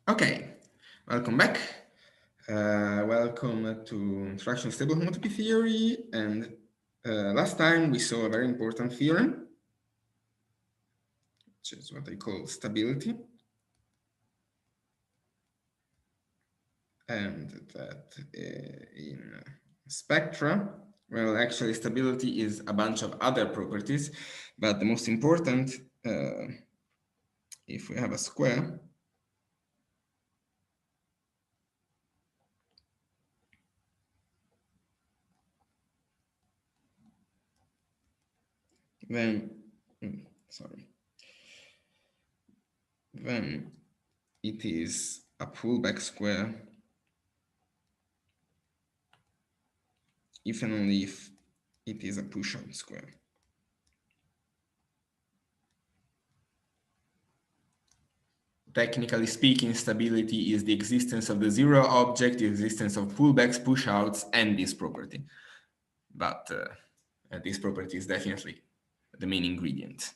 Okay, welcome back. Welcome to Introduction to Stable Homotopy Theory. And last time we saw a very important theorem, which is what I call stability. And that in spectra, well, actually stability is a bunch of other properties, but the most important, if we have a square, then then it is a pullback square if and only if it is a push-out square. Technically speaking, stability is the existence of the zero object, the existence of pullbacks, push-outs, and this property. But this property is definitely the main ingredient.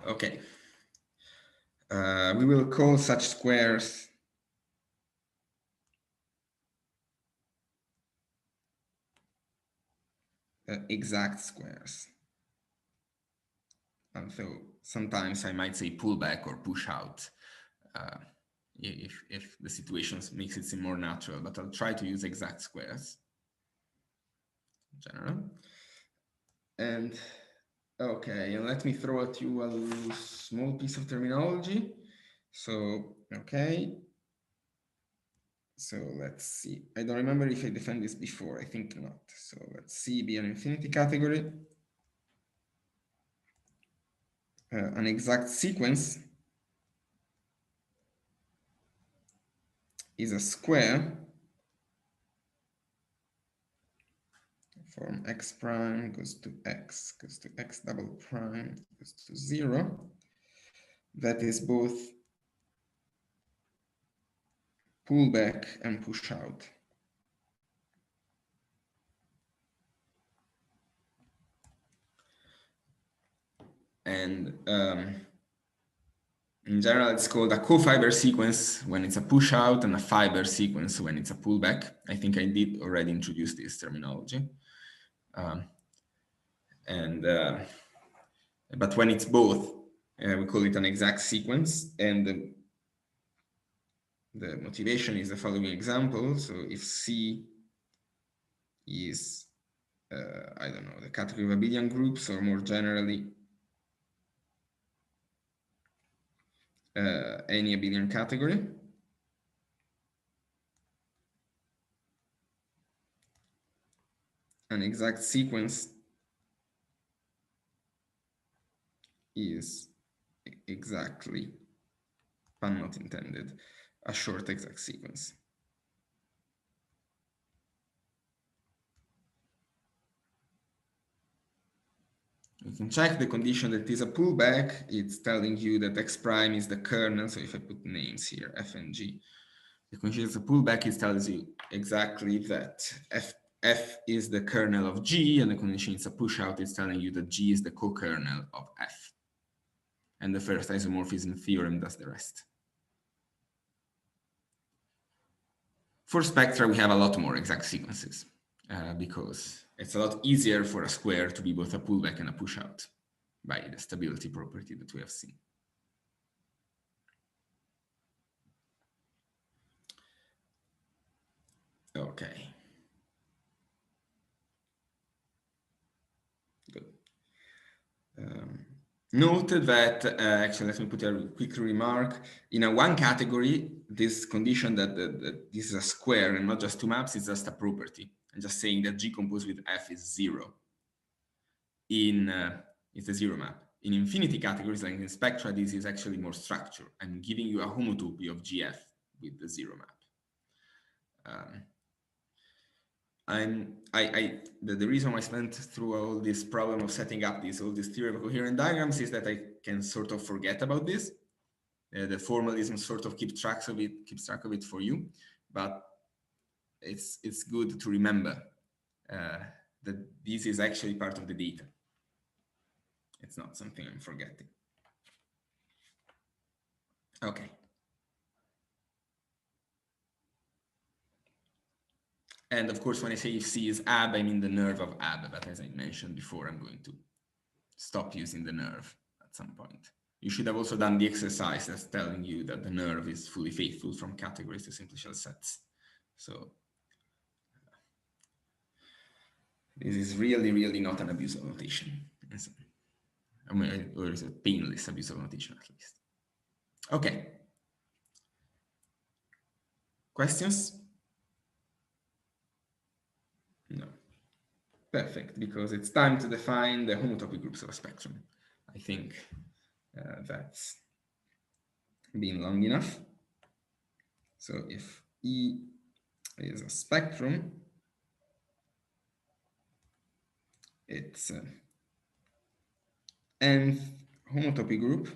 Okay. We will call such squares exact squares. And so sometimes I might say pullback or push out if the situation makes it seem more natural, but I'll try to use exact squares in general. And okay, and let me throw at you a small piece of terminology. So, okay. So let's see. I don't remember if I defined this before. I think not. So let's see, be an infinity category. An exact sequence is a square from x prime goes to x double prime goes to 0. That is both pullback and push out. And in general, it's called a co-fiber sequence when it's a push out and a fiber sequence when it's a pullback. I think I did already introduce this terminology. But when it's both, we call it an exact sequence. And the motivation is the following example. So if C is, I don't know, the category of abelian groups, or more generally, any abelian category, an exact sequence is exactly, pun not intended, a short exact sequence. You can check the condition that is a pullback. It's telling you that x prime is the kernel. So if I put names here, f and g, the condition is a pullback. It tells you exactly that f is the kernel of g, and the condition is a push out. It's telling you that g is the co-kernel of f. And the first isomorphism theorem does the rest. For spectra, we have a lot more exact sequences because it's a lot easier for a square to be both a pullback and a push out by the stability property that we have seen. Okay. Good. Note that, actually, let me put a quick remark. In a one category, this condition that this is a square and not just two maps is just a property. I'm just saying that G composed with F is 0. It's a 0 map. In infinity categories, like in spectra, this is actually more structure. I'm giving you a homotopy of GF with the 0 map. The reason why I spent through all this problem of setting up all these theorem of coherent diagrams is that I can sort of forget about this. The formalism sort of keeps track of it for you, but it's good to remember that this is actually part of the data. It's not something I'm forgetting. Okay. And of course, when I say if C is AB, I mean the nerve of AB, but as I mentioned before, I'm going to stop using the nerve at some point. You should have also done the exercise that's telling you that the nerve is fully faithful from categories to simple shell sets. So this is really, really not an abuse of notation. I mean, or is a painless abuse of notation at least. Okay. Questions? No. Perfect, because it's time to define the homotopy groups of a spectrum. I think that's been long enough. So if E is a spectrum, its nth homotopy group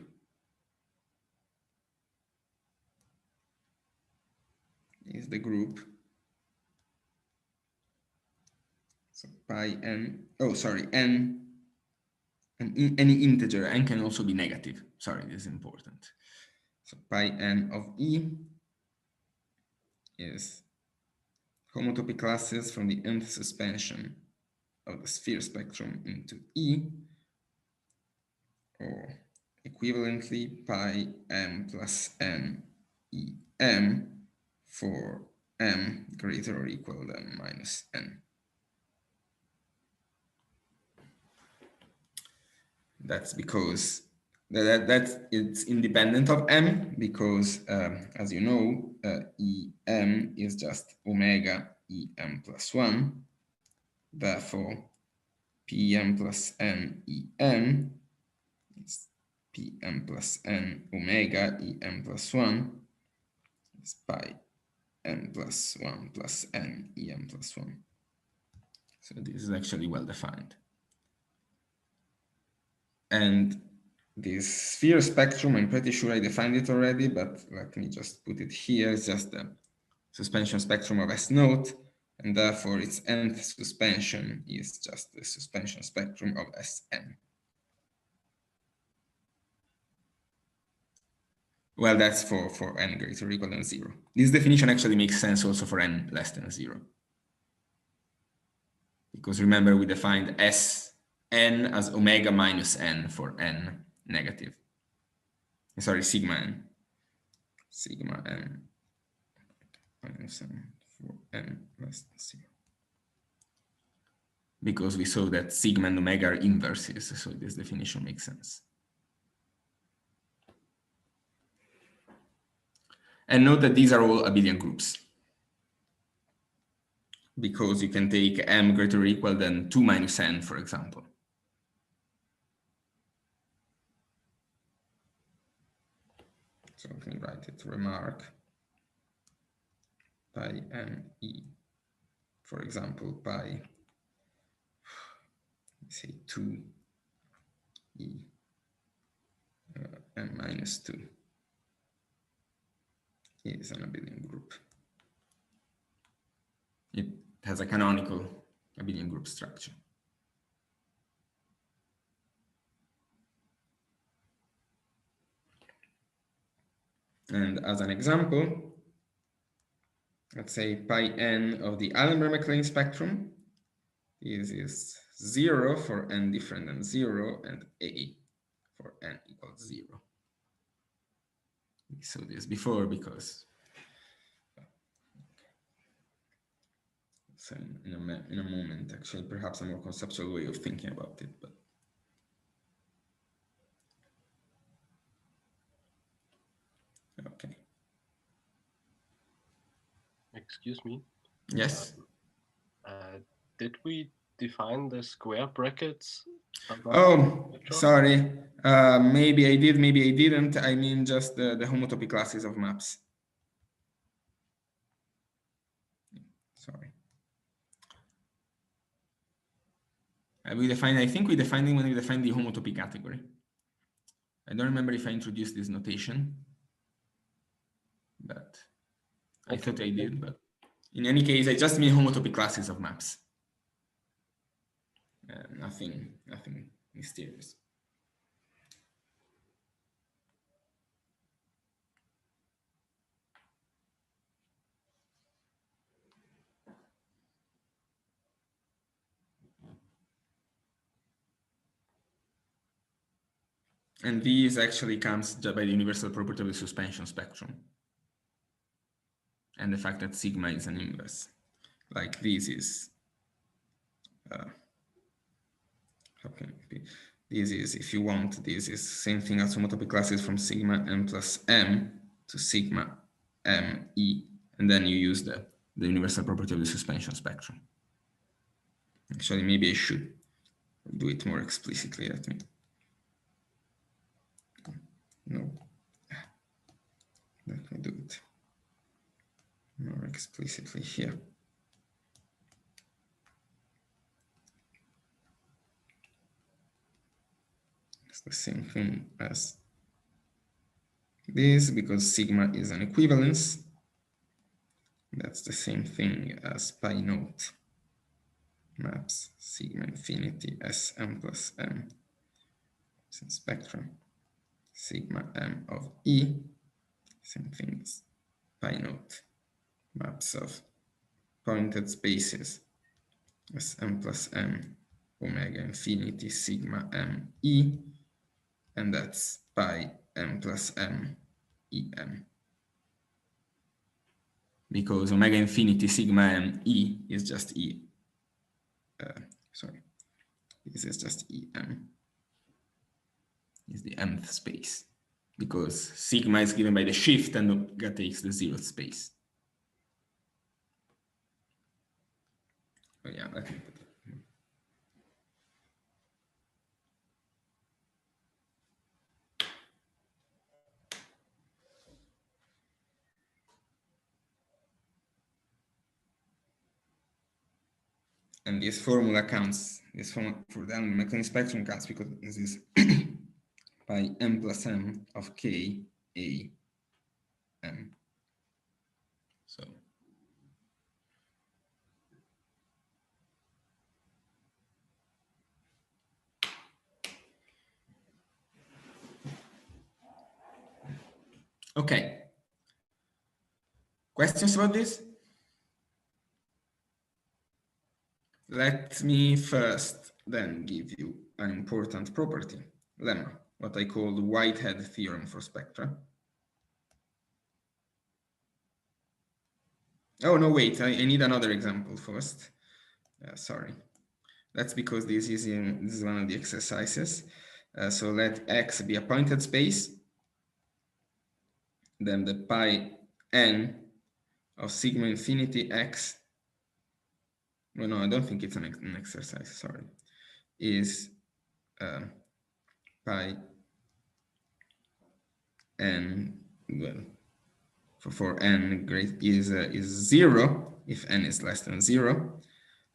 is the group, so pi n, oh sorry, n, and any integer, n can also be negative, sorry, this is important. So pi n of E is homotopy classes from the nth suspension of the sphere spectrum into E, or equivalently pi m plus n E m for m greater or equal than minus n. That's because it's independent of m, because as you know, em is just omega em plus 1. Therefore, pm plus n em is pm plus n omega em plus 1 is pi m plus 1 plus n em plus 1. So this is actually well defined. And this sphere spectrum, I'm pretty sure I defined it already, but let me just put it here. It's just the suspension spectrum of S naught, and therefore its nth suspension is just the suspension spectrum of Sn. Well, that's for n greater or equal than 0. This definition actually makes sense also for n less than 0. Because remember, we defined Sn as omega minus n for n negative. Sorry, sigma n. Sigma n minus n for n less than 0. Because we saw that sigma and omega are inverses, so this definition makes sense. And note that these are all abelian groups, because you can take m greater or equal than 2 minus n, for example. So we can write it, remark pi m e, for example, pi, say 2 e m minus 2 is an abelian group. It has a canonical abelian group structure. And as an example, let's say pi n of the Allenberg-MacLane spectrum is 0 for n different than 0, and a for n equals 0. We saw this before because so in a moment, actually, perhaps a more conceptual way of thinking about it, but okay. Excuse me. Yes. Did we define the square brackets? Oh, sorry. Maybe I did, maybe I didn't. I mean just the homotopy classes of maps. Sorry. I think we defined it when we defined the homotopy category. I don't remember if I introduced this notation, but I thought I did. But in any case, I just mean homotopy classes of maps. Nothing mysterious. And this actually comes by the universal property of the suspension spectrum. And the fact that sigma is an inverse. Like this is, how can it be? This is, if you want, this is same thing as homotopy classes from sigma m plus m to sigma m e. And then you use the universal property of the suspension spectrum. Actually, maybe I should do it more explicitly. Let me. No. Let me do it more explicitly here. It's the same thing as this because sigma is an equivalence. That's the same thing as pi naught maps sigma infinity Sm plus m in spectrum sigma m of E. Same thing as pi naught maps of pointed spaces Sm plus m omega infinity sigma m E, and that's pi m plus m em. Because omega infinity sigma m E is just E. Sorry, this is just em. Is the mth space. Because sigma is given by the shift and omega takes the zeroth space. Oh yeah, let me put it. And this formula counts, this formula for the mechanical spectrum counts because this is by m plus m of k a m. So okay. Questions about this? Let me first then give you an important property, lemma, what I call the Whitehead theorem for spectra. Oh, no, wait, I need another example first. Sorry. That's because this is one of the exercises. So let X be a pointed space. Then the pi n of sigma infinity X. Well, no, I don't think it's an exercise, sorry. Is pi n, well, for n great is 0 if n is less than 0,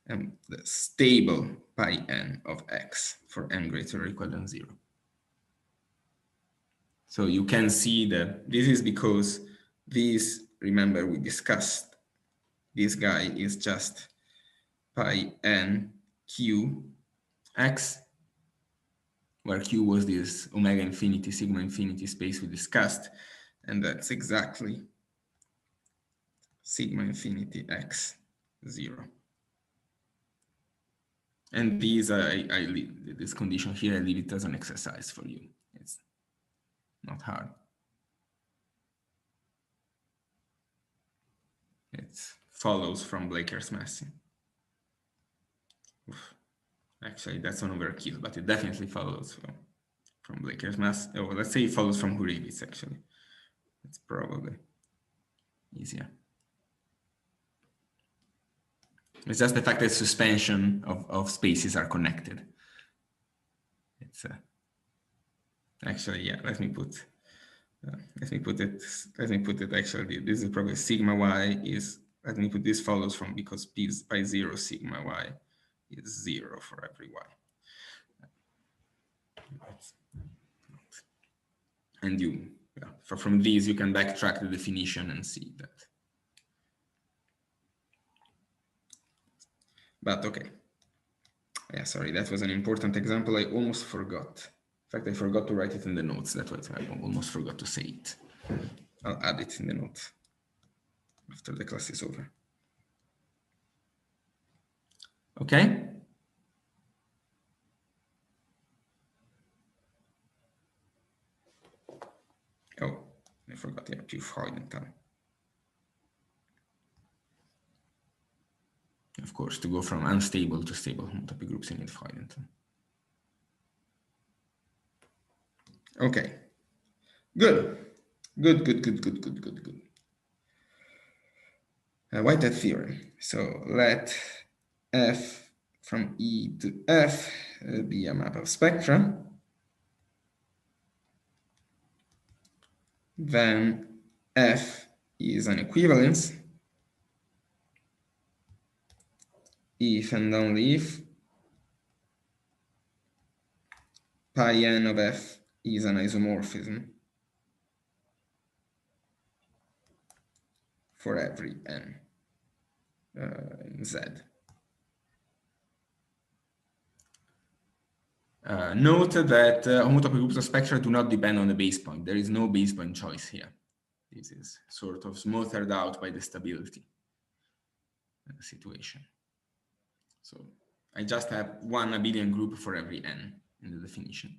and the stable pi n of x for n greater or equal than 0. So you can see that this is because this, remember we discussed, this guy is just pi n q x, where q was this omega infinity, sigma infinity space we discussed, and that's exactly sigma infinity x 0. And these I leave this condition here, I leave it as an exercise for you. It's not hard. It follows from Blaker's massing. Actually, that's an overkill, but it definitely follows from Blaker's mass. Oh, let's say it follows from Hurewitz, actually. It's probably easier. It's just the fact that suspension of spaces are connected. It's actually, yeah, let me put it actually, this is probably sigma y is, let me put this follows from, because p is by 0 sigma y is 0 for every y. And you, yeah, from these you can backtrack the definition and see that. But okay. Yeah, sorry, that was an important example I almost forgot. In fact, I forgot to write it in the notes. That's what I almost forgot to say it. I'll add it in the notes after the class is over. Okay. forgot, yeah, pure Freudenthal. Of course, to go from unstable to stable homotopy groups, you need Freudenthal. Okay, good. Whitehead theorem. So let F from E to F be a map of spectra. Then F is an equivalence if and only if pi n of F is an isomorphism for every n in Z. Note that homotopy groups of spectra do not depend on the base point. There is no base point choice here. This is sort of smoothed out by the stability situation. So I just have one abelian group for every n in the definition.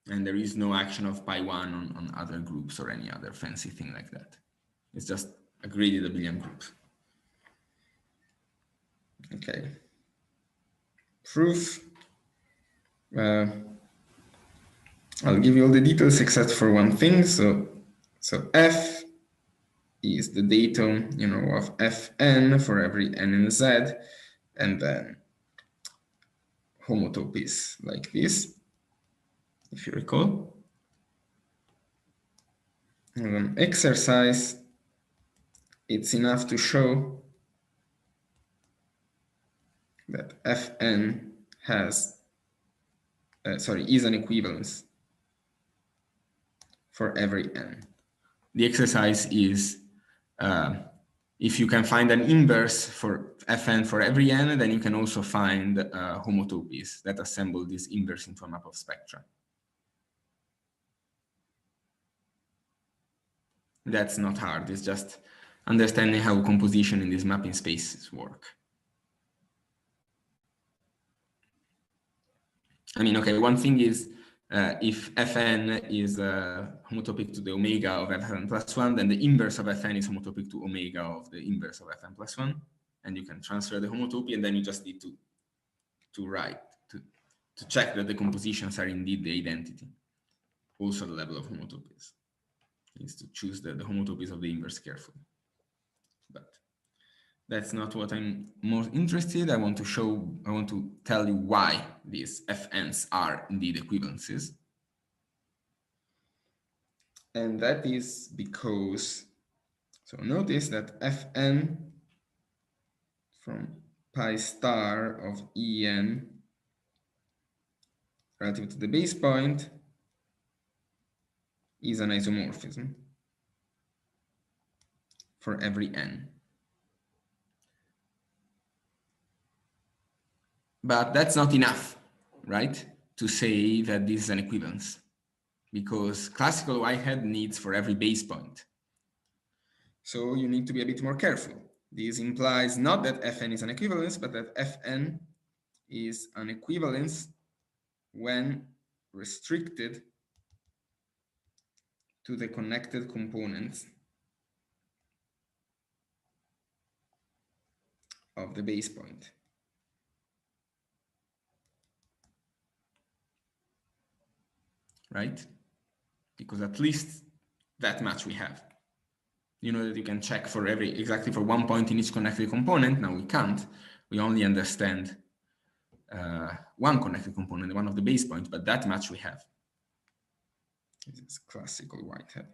And there is no action of pi 1 on other groups or any other fancy thing like that. It's just a graded abelian group. Okay. Proof. I'll give you all the details except for one thing. So F is the datum, of Fn for every n in Z, and then homotopies like this, if you recall. And then exercise, it's enough to show that Fn has, is an equivalence for every n. The exercise is if you can find an inverse for Fn for every n, then you can also find homotopies that assemble this inverse into a map of spectra. That's not hard, it's just understanding how composition in these mapping spaces work. I mean, okay, one thing is if Fn is homotopic to the omega of Fn plus 1, then the inverse of Fn is homotopic to omega of the inverse of Fn plus 1. And you can transfer the homotopy, and then you just need to check that the compositions are indeed the identity. Also the level of homotopies. Is to choose the homotopies of the inverse carefully. But that's not what I'm most interested. I want to tell you why these Fn's are indeed equivalences. And that is because, so notice that Fn from pi star of En relative to the base point is an isomorphism for every n. But that's not enough, right? To say that this is an equivalence, because classical Whitehead needs for every base point. So you need to be a bit more careful. This implies not that Fn is an equivalence, but that Fn is an equivalence when restricted to the connected components of the base point. Right? Because at least that much we have. You know that you can check for exactly for one point in each connected component. Now we can't. We only understand one connected component, one of the base points, but that much we have. This is classical Whitehead.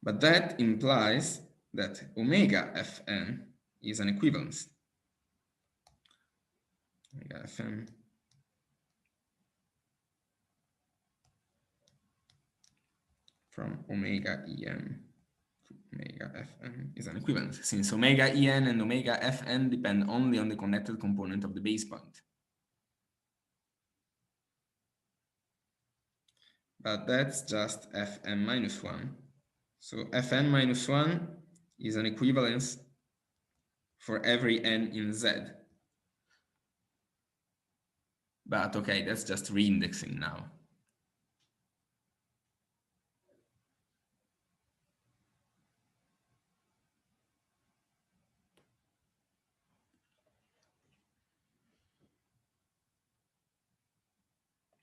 But that implies that omega Fn is an equivalence. Omega Fn from omega En to omega Fn is an equivalence, since omega En and omega Fn depend only on the connected component of the base point. But that's just Fn minus 1. So Fn minus 1 is an equivalence for every n in Z. But okay, that's just reindexing now.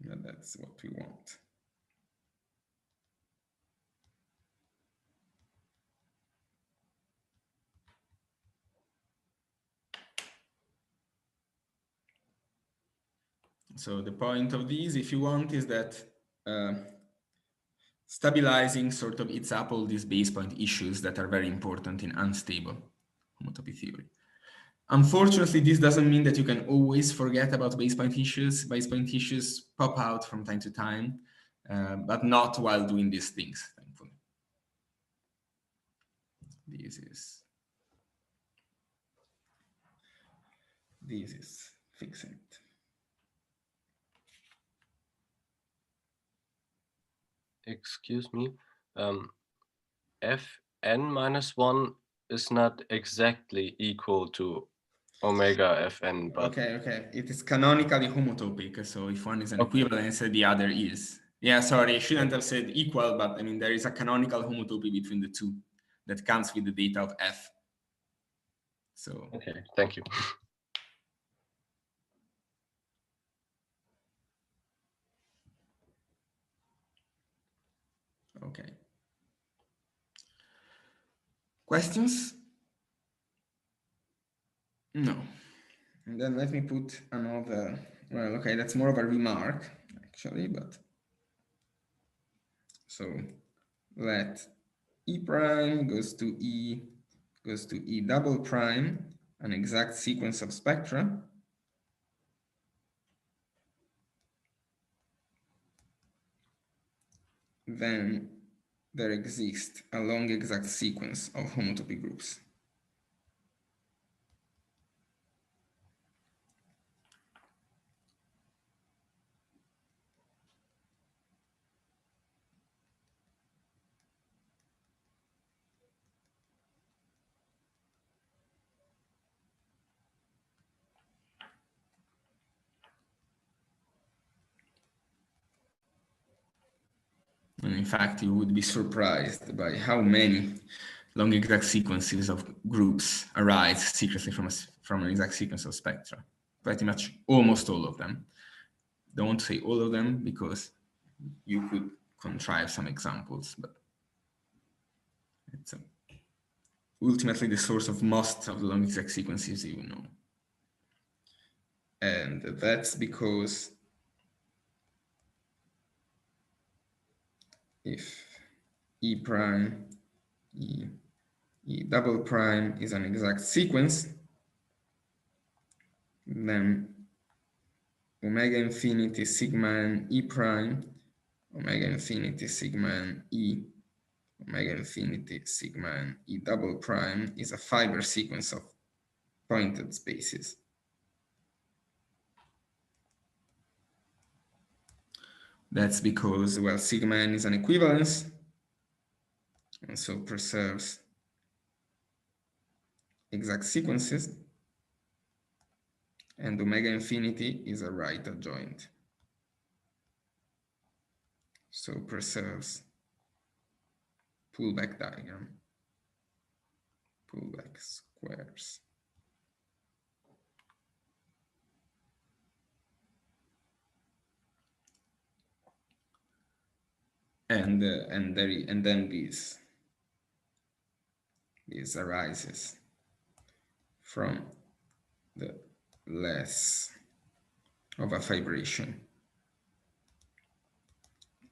But that's what we want. So the point of these, if you want, is that stabilizing sort of eats up all these base point issues that are very important in unstable homotopy theory. Unfortunately, this doesn't mean that you can always forget about base point issues. Base point issues pop out from time to time, but not while doing these things, thankfully. This is fixing it. Excuse me. Fn minus 1 is not exactly equal to omega Fn, but... Okay. It is canonically homotopic, so if one is an Okay. equivalence, the other is. Yeah, sorry, I shouldn't have said equal, but I mean, there is a canonical homotopy between the two that comes with the data of F. So. Okay, thank you. Okay. Questions? No. And then let me put another, well, okay, that's more of a remark, actually, but. So let E prime goes to E double prime, an exact sequence of spectra. Then there exists a long exact sequence of homotopy groups. And in fact, you would be surprised by how many long exact sequences of groups arise secretly from an exact sequence of spectra. Pretty much almost all of them. Don't say all of them because you could contrive some examples, but it's ultimately the source of most of the long exact sequences you know. And that's because if E prime, E double prime is an exact sequence, then omega infinity sigma n E prime, omega infinity sigma n E, omega infinity sigma n E double prime is a fiber sequence of pointed spaces. That's because, well, sigma n is an equivalence, and so preserves exact sequences, and omega infinity is a right adjoint. So preserves pullback diagram, pullback squares. And then this arises from the less of a fibration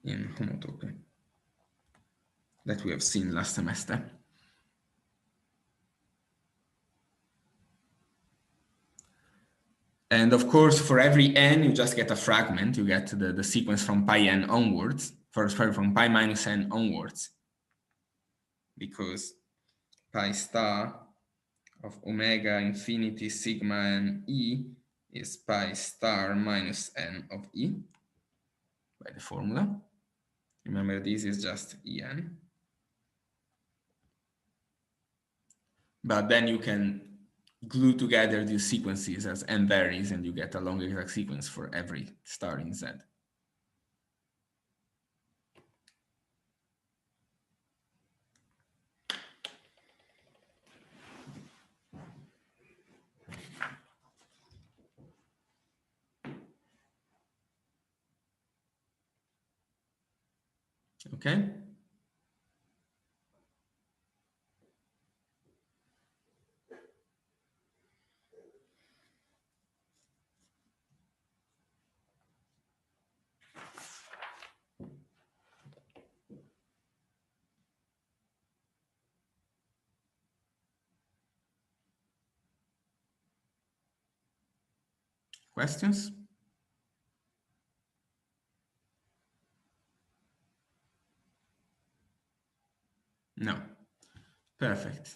in homotopy that we have seen last semester. And of course, for every n, you just get a fragment. You get the sequence from pi n onwards, from pi minus n onwards, because pi star of omega infinity sigma n E is pi star minus n of E by the formula. Remember, this is just En. But then you can glue together these sequences as n varies, and you get a long exact sequence for every star in Z. Okay. Questions? No. Perfect.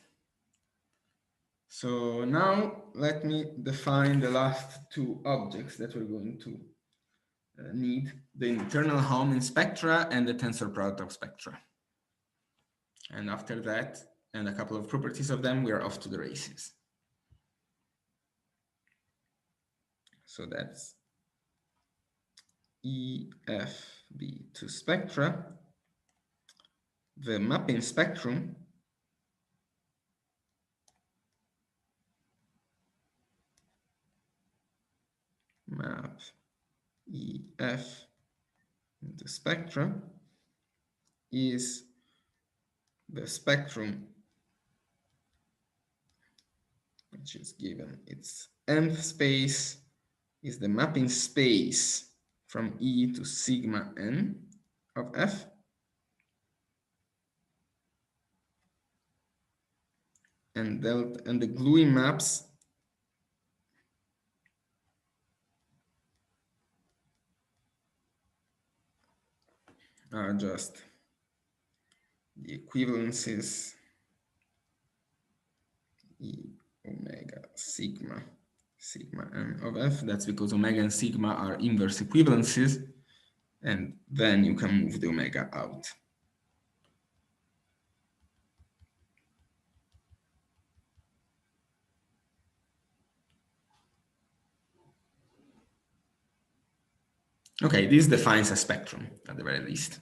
So now let me define the last two objects that we're going to need: the internal home in spectra and the tensor product of spectra. And after that, and a couple of properties of them, we are off to the races. So that's EFB to spectra, the mapping spectrum map EF into spectra is the spectrum which is given its nth space is the mapping space from E to sigma n of F, and the gluing maps are just the equivalences E omega sigma n of F. That's because omega and sigma are inverse equivalences, and then you can move the omega out. Okay, this defines a spectrum at the very least.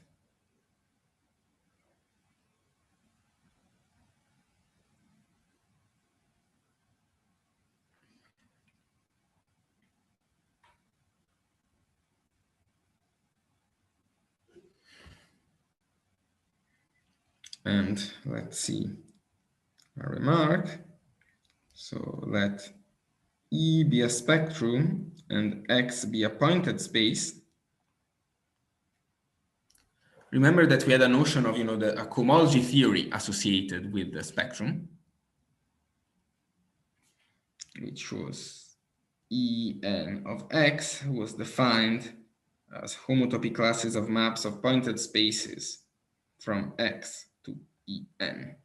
And let's see a remark. So let E be a spectrum and X be a pointed space. Remember that we had a notion of, a cohomology theory associated with the spectrum, which was En of X was defined as homotopy classes of maps of pointed spaces from X to En.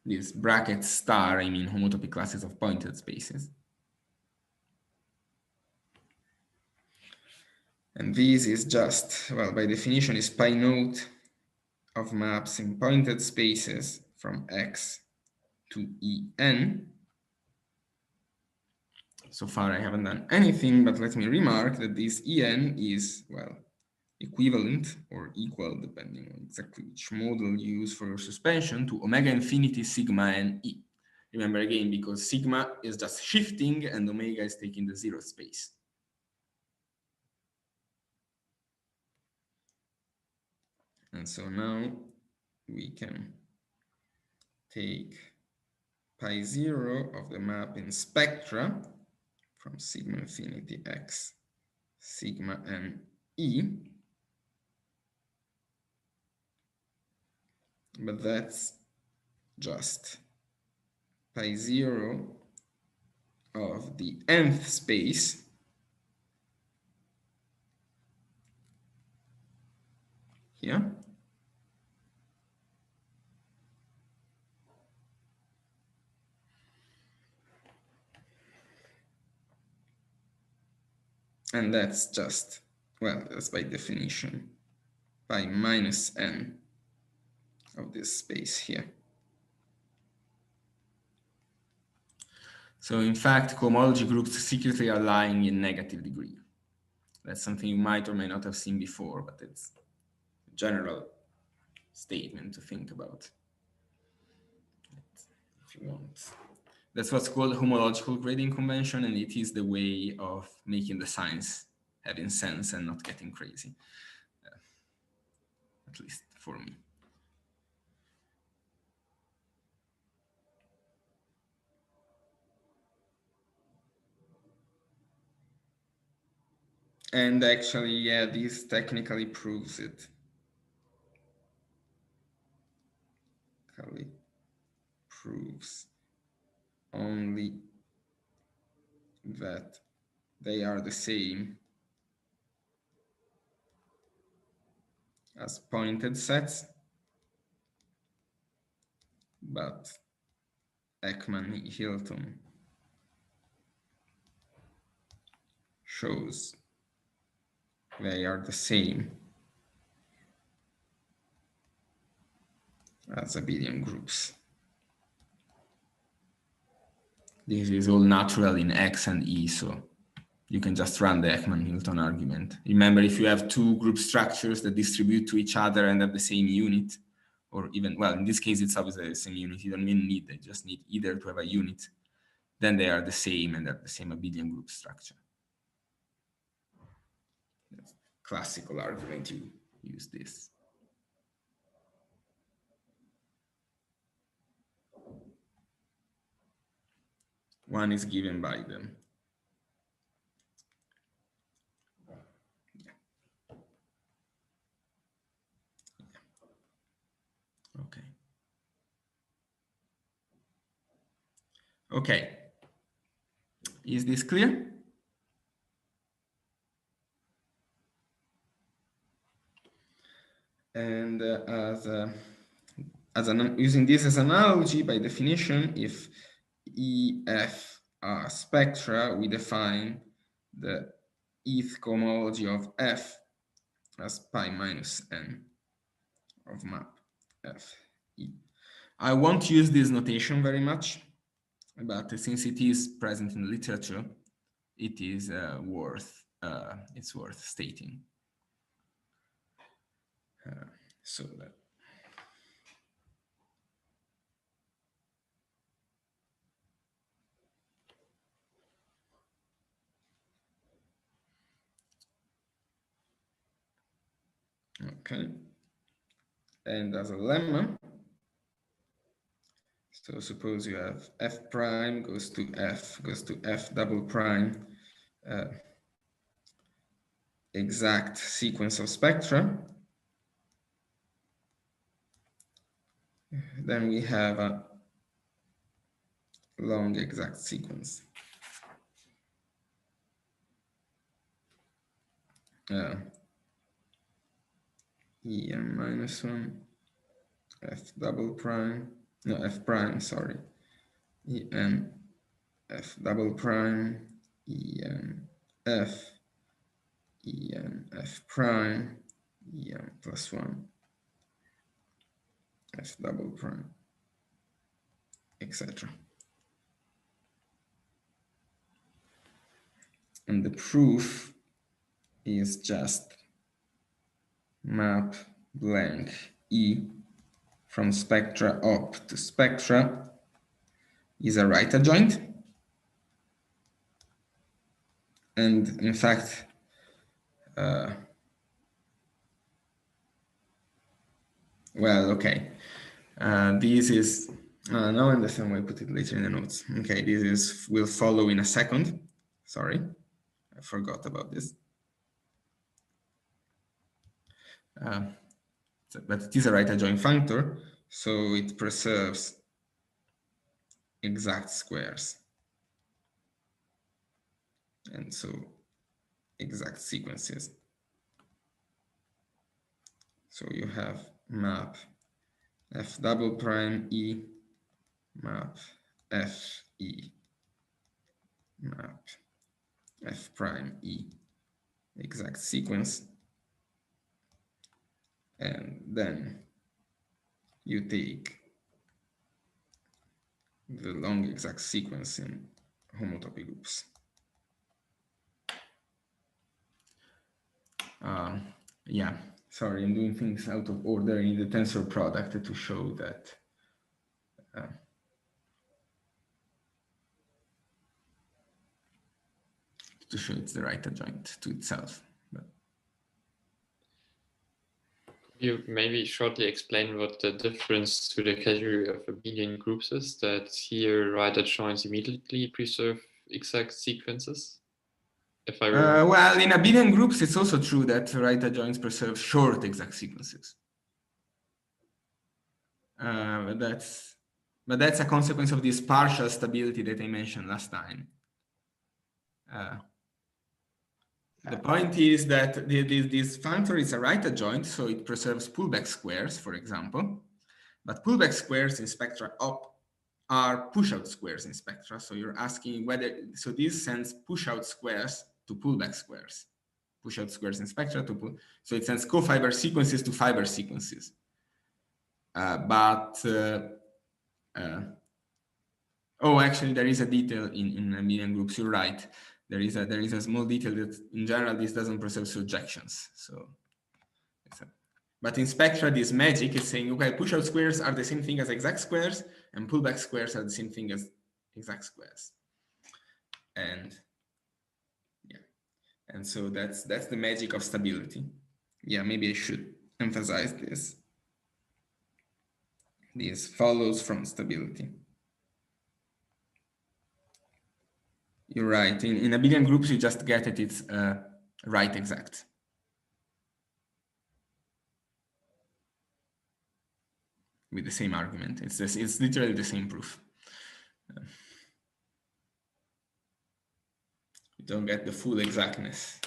This bracket star, I mean homotopy classes of pointed spaces. And this is just, well, by definition, is pi naught of maps in pointed spaces from X to En. So far, I haven't done anything, but let me remark that this En is, well, equivalent or equal, depending on exactly which model you use for your suspension, to omega infinity sigma n E. Remember again, because sigma is just shifting and omega is taking the zero space. And so now we can take pi 0 of the map in spectra from sigma infinity X sigma n E, but that's just pi 0 of the nth space here, and that's just, well, that's by definition pi minus n of this space here. So in fact, cohomology groups secretly are lying in negative degree. That's something you might or may not have seen before, but it's a general statement to think about if you want. That's what's called homological grading convention, and it is the way of making the science having sense and not getting crazy, at least for me. And actually, yeah, this technically proves it. Proves only that they are the same as pointed sets, but Ekman-Hilton shows they are the same as abelian groups. This is all natural in X and E, so you can just run the Ekman-Hilton argument. Remember, if you have two group structures that distribute to each other and have the same unit, or even, well, in this case, it's obviously the same unit. You don't even need, they just need either to have a unit. Then they are the same and have the same abelian group structure. That's classical argument, you use this. One is given by them. Okay. Okay. Is this clear? And using this as an analogy, by definition, if EF are spectra, we define the eth cohomology of F as pi minus n of map F E. I won't use this notation very much, but since it is present in the literature, it is worth stating. So that. Okay. And as a lemma, so suppose you have F prime goes to F double prime, exact sequence of spectra. Then we have a long exact sequence. En minus 1, F double prime, no, F prime, sorry. En F double prime, En F, En F prime, En plus 1, F double prime, etc. And the proof is just map blank E from spectra up to spectra is a right adjoint. And in fact, well, okay. This is, now I understand why I put it later in the notes. Okay, this is, will follow in a second. Sorry, I forgot about this. But it is a right adjoint functor, so it preserves exact squares. And so exact sequences. So you have map F double prime E, map F E, map F prime E, exact sequence. And then you take the long exact sequence in homotopy groups. Yeah, sorry, I'm doing things out of order in the tensor product to show that it's the right adjoint to itself. But you maybe shortly explain what the difference to the category of abelian groups is, that here right adjoints immediately preserve exact sequences? If I well, in abelian groups, it's also true that right adjoints preserve short exact sequences. But that's a consequence of this partial stability that I mentioned last time. The point is that this functor is a right adjoint, so it preserves pullback squares, for example. But pullback squares in spectra up are push-out squares in spectra. So you're asking whether, so this sends push-out squares to pullback squares. Push-out squares in spectra to pull. So it sends co-fiber sequences to fiber sequences. Oh, actually, there is a detail in abelian groups. You're right. There is a small detail that, in general, this doesn't preserve surjections. So, but in spectra, this magic is saying, okay, push-out squares are the same thing as exact squares, and pullback squares are the same thing as exact squares. And yeah, and so that's the magic of stability. Yeah, maybe I should emphasize this. This follows from stability. You're right. In abelian groups, you just get it. It's right exact. With the same argument. It's literally the same proof. You don't get the full exactness.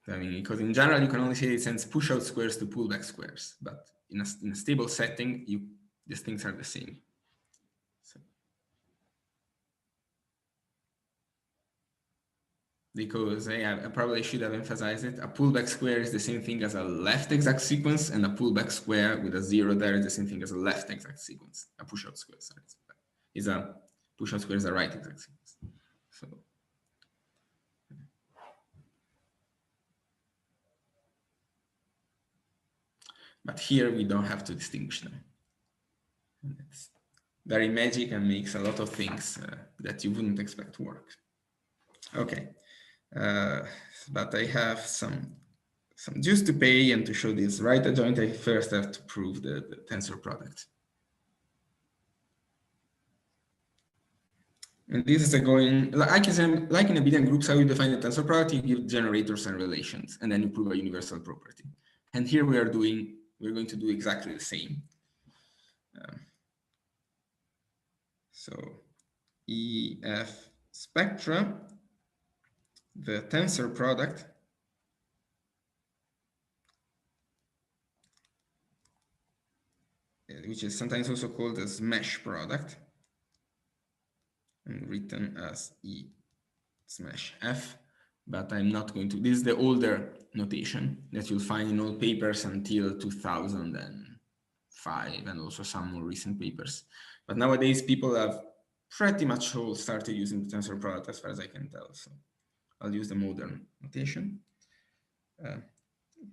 I mean, because in general, you can only say it sends push-out squares to pullback squares, but in a stable setting, these things are the same. So, because I probably should have emphasized it, a pullback square is the same thing as a left exact sequence, and a pullback square with a 0 there is the same thing as a left exact sequence. A push-out square, sorry, is a push-out square is a right exact sequence. So. But here we don't have to distinguish them. It's very magic and makes a lot of things that you wouldn't expect to work. Okay, but I have some dues to pay, and to show this right adjoint, I first have to prove the tensor product. And this is like in abelian groups, how you define the tensor product, you give generators and relations, and then you prove a universal property. And here we're going to do exactly the same. So EF spectra, the tensor product which is sometimes also called as mesh product and written as E smash F, but I'm not going to. This is the older notation that you'll find in all papers until 2005 and also some more recent papers. But nowadays people have pretty much all started using the tensor product as far as I can tell. So I'll use the modern notation.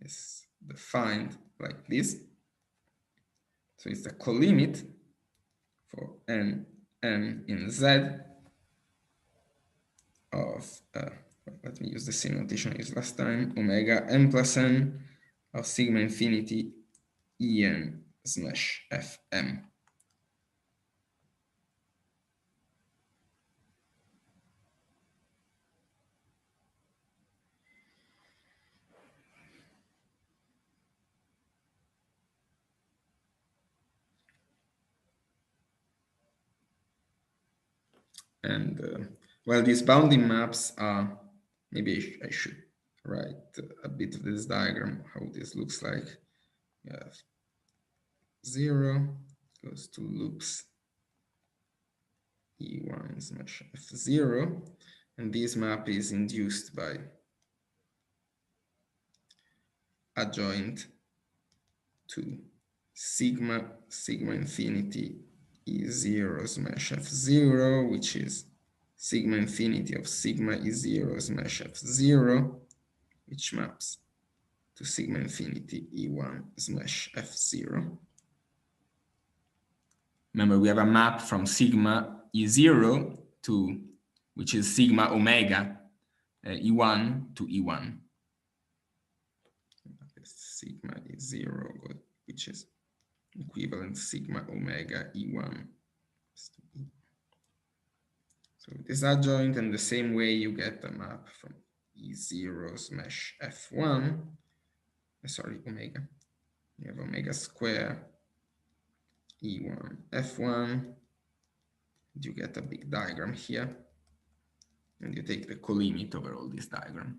It's defined like this. So it's the colimit for n in Z of, let me use the same notation I used last time, omega n plus n of sigma infinity en smash fm. And well, these bounding maps are, maybe I should write a bit of this diagram, how this looks like. You have 0 goes to loops E1 smash F0, and this map is induced by adjoint to sigma infinity E0 smash F0, which is sigma infinity of sigma E0 smash F0, which maps to sigma infinity E1 smash F0. Remember, we have a map from sigma E0 to, which is sigma omega E1 to E1. Sigma E0, which is equivalent sigma omega E1. So this adjoint, and the same way you get a map from E0 smash F1, sorry, omega. You have omega square E1 F1. You get a big diagram here, and you take the colimit over all this diagram.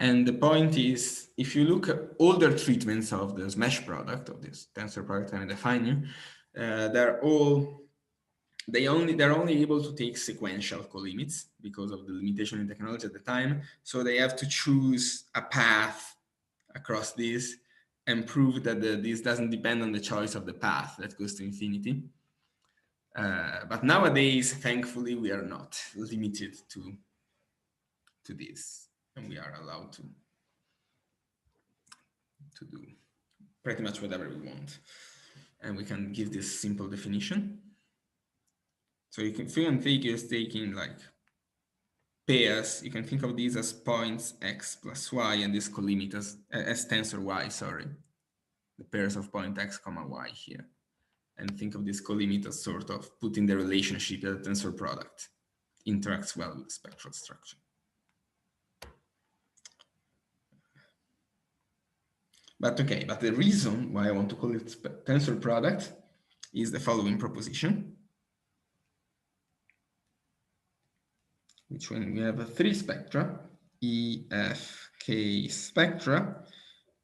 And the point is, if you look at older treatments of the mesh product, of this tensor product I'm defining, they're only able to take sequential colimits because of the limitation in technology at the time. So they have to choose a path across this and prove that this doesn't depend on the choice of the path that goes to infinity. But nowadays, thankfully, we are not limited to this. And we are allowed to do pretty much whatever we want. And we can give this simple definition. So you can think you're taking like pairs. You can think of these as points x plus y, and this colimit as tensor y, sorry. The pairs of point x comma y here. And think of this colimit as sort of putting the relationship that the tensor product interacts well with the spectral structure. But okay, but the reason why I want to call it tensor product is the following proposition, which when we have 3 spectra, E, F, K spectra,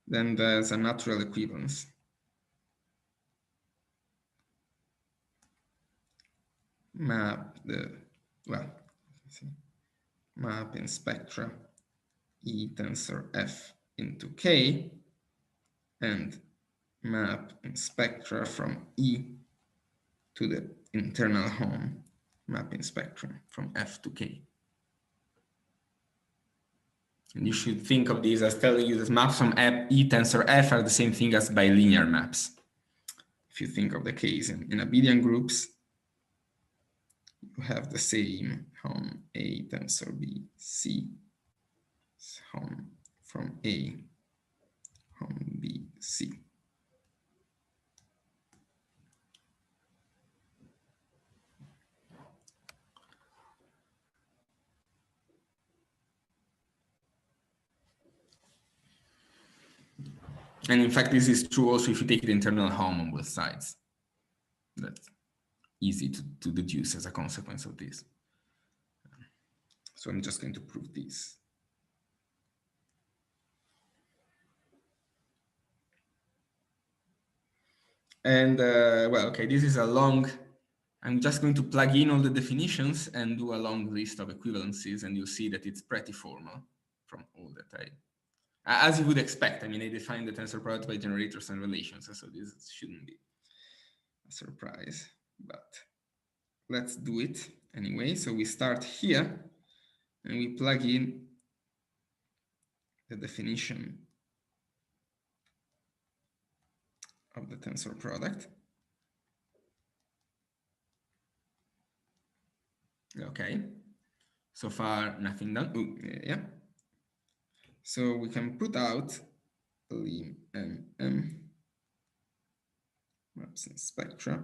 then there's a natural equivalence. Map map in spectra E tensor F into K, and map in spectra from E to the internal home mapping spectrum from F to K. And you should think of these as telling you that maps from E tensor F are the same thing as bilinear maps. If you think of the case in abelian groups, you have the same home A tensor B, C, home from A, home B, C. And in fact, this is true also if you take the internal home on both sides. That's easy to deduce as a consequence of this. So I'm just going to prove this. And well, okay, this is a long, I'm just going to plug in all the definitions and do a long list of equivalencies, and you'll see that it's pretty formal from all that as you would expect. I mean, I defined the tensor product by generators and relations, so this shouldn't be a surprise, but let's do it anyway. So we start here and we plug in the definition of the tensor product. Okay, so far nothing done. Ooh, yeah. So we can put out lim M maps in spectra.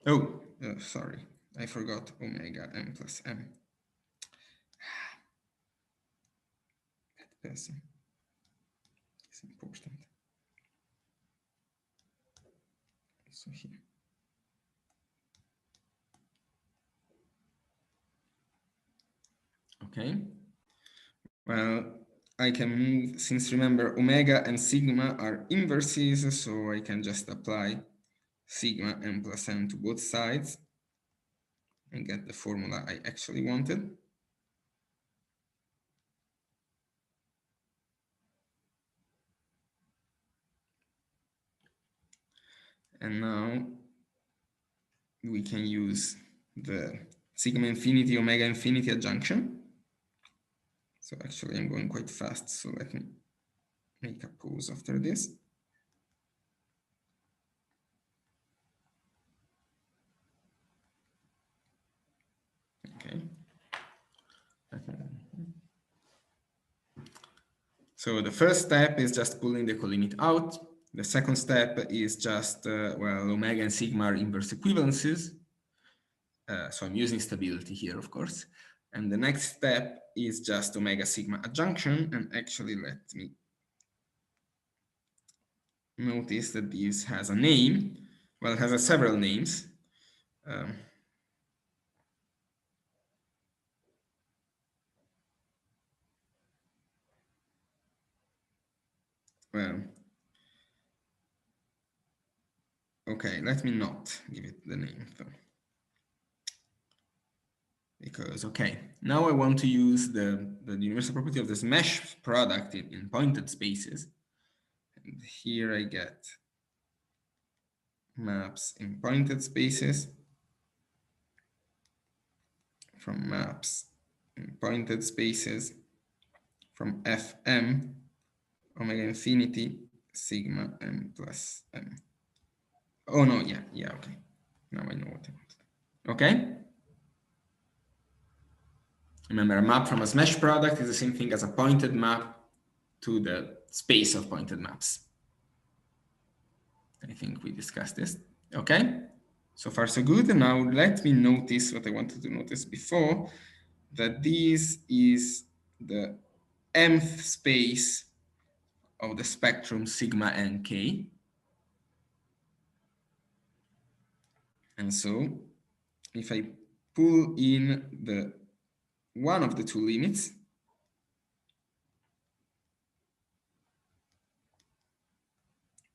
Oh, sorry, I forgot omega M plus M. That person is important. So here. Okay. Well, I can move, since remember omega and sigma are inverses, so I can just apply sigma m plus n to both sides and get the formula I actually wanted. And now we can use the sigma infinity omega infinity adjunction. So actually I'm going quite fast, so let me make a pause after this. Okay. So the first step is just pulling the colimit out. The second step is just, well, omega and sigma are inverse equivalences. So I'm using stability here, of course. And the next step is just omega sigma adjunction. And actually, let me notice that this has a name. Well, it has several names. Well, okay, let me not give it the name though. Because, okay, now I want to use the universal property of this mesh product in pointed spaces. And here I get maps in pointed spaces from maps in pointed spaces from Fm omega infinity sigma m plus m. Oh no, yeah, okay. Now I know what I want. Okay? Remember, a map from a mesh product is the same thing as a pointed map to the space of pointed maps. I think we discussed this. Okay? So far, so good. And now let me notice what I wanted to notice before, that this is the mth space of the spectrum sigma n k. And so if I pull in the one of the two limits,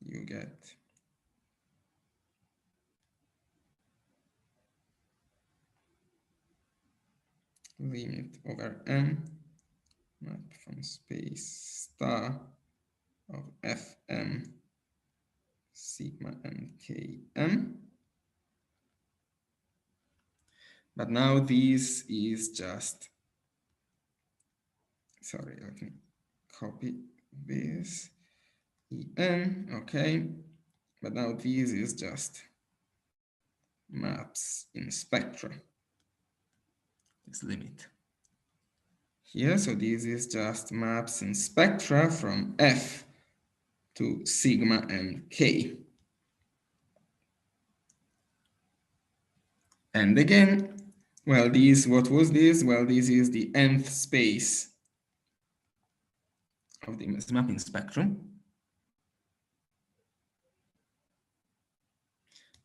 you get limit over m map from space star of Fm sigma n k m. But now this is just, sorry, let me copy this, En, okay. But now this is just maps in spectra, this limit. Here, so this is just maps in spectra from F to sigma and K. And again, well, this, what was this? Well, this is the nth space of the mapping spectrum.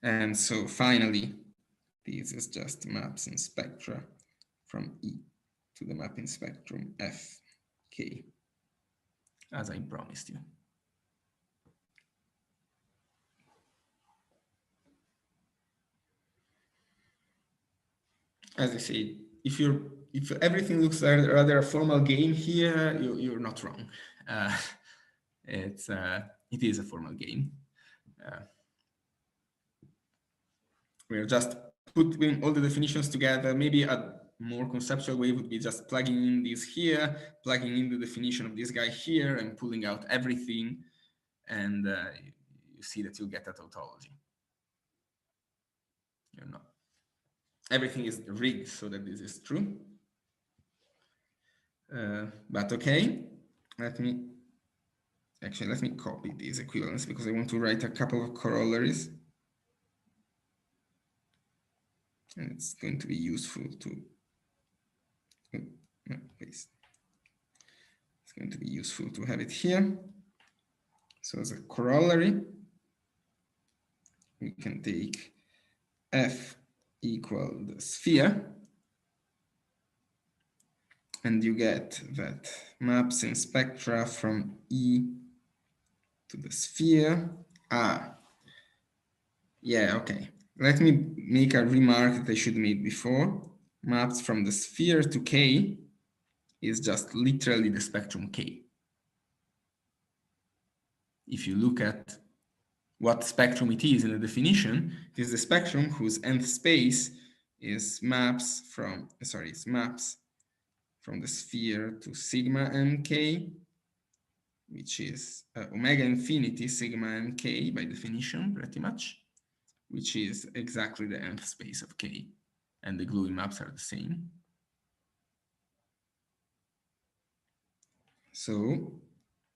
And so finally, this is just maps in spectra from E to the mapping spectrum Fk, as I promised you. As I say, if everything looks rather a formal game here, you're not wrong. It is a formal game. We're just putting all the definitions together. Maybe a more conceptual way would be just plugging in this here, plugging in the definition of this guy here, and pulling out everything, and you see that you'll get a tautology. You know, everything is rigged so that this is true. But okay, let me copy these equivalents because I want to write a couple of corollaries. And it's going to be useful to paste. It's going to be useful to have it here. So as a corollary, we can take F equal the sphere, and you get that maps in spectra from E to the sphere are Yeah, okay. Let me make a remark that I should have made before. Maps from the sphere to K is just literally the spectrum K. If you look at what spectrum it is in the definition, it is the spectrum whose nth space is maps from the sphere to sigma mk, which is omega infinity sigma mk by definition, pretty much, which is exactly the nth space of K, and the gluing maps are the same. So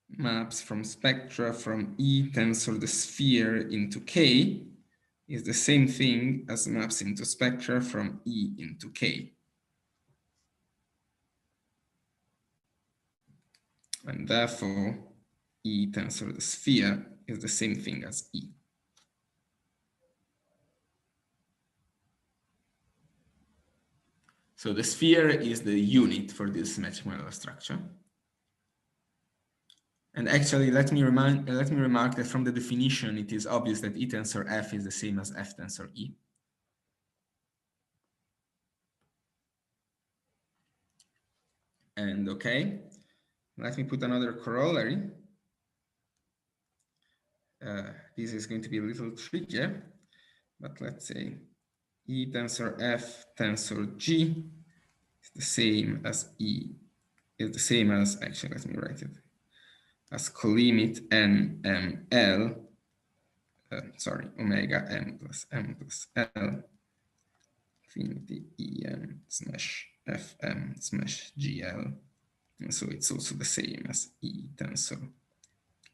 maps from spectra from E tensor the sphere into K is the same thing as maps into spectra from E into K. And therefore, E tensor the sphere is the same thing as E. So the sphere is the unit for this symmetric modular structure. And actually, let me remark that from the definition, it is obvious that E tensor F is the same as F tensor E. And okay, let me put another corollary. This is going to be a little trickier, but let's say E tensor F tensor G is the same as actually, let me write it, as colimit N M L, omega M plus L, infinity En smash Fm smash GL. And so it's also the same as E tensor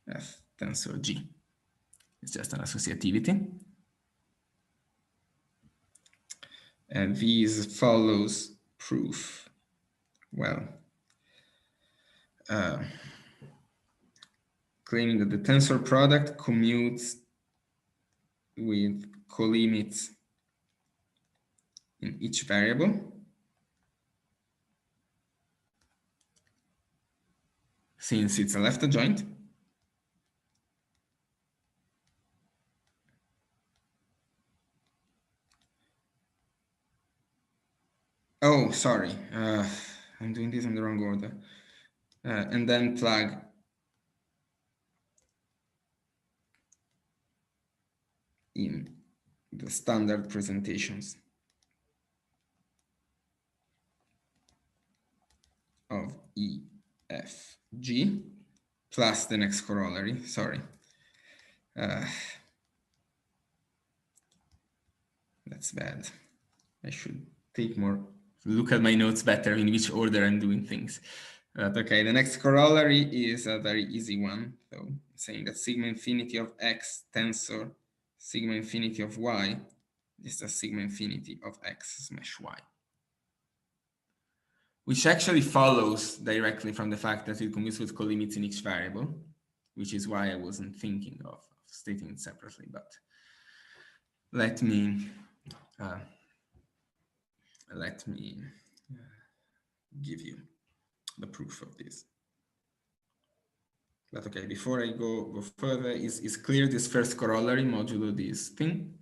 F tensor G. It's just an associativity. And these follows proof. Well, claiming that the tensor product commutes with colimits in each variable. Since it's a left adjoint. Oh, sorry. I'm doing this in the wrong order. And then plug in the standard presentations of EFG plus the next corollary. Sorry. That's bad. I should look at my notes better in which order I'm doing things. But okay, the next corollary is a very easy one. So saying that sigma infinity of X tensor sigma infinity of Y is a sigma infinity of X smash Y. Which actually follows directly from the fact that it commutes with colimits in each variable, which is why I wasn't thinking of stating it separately. But let me give you the proof of this. But okay, before I go further, is clear this first corollary modulo this thing?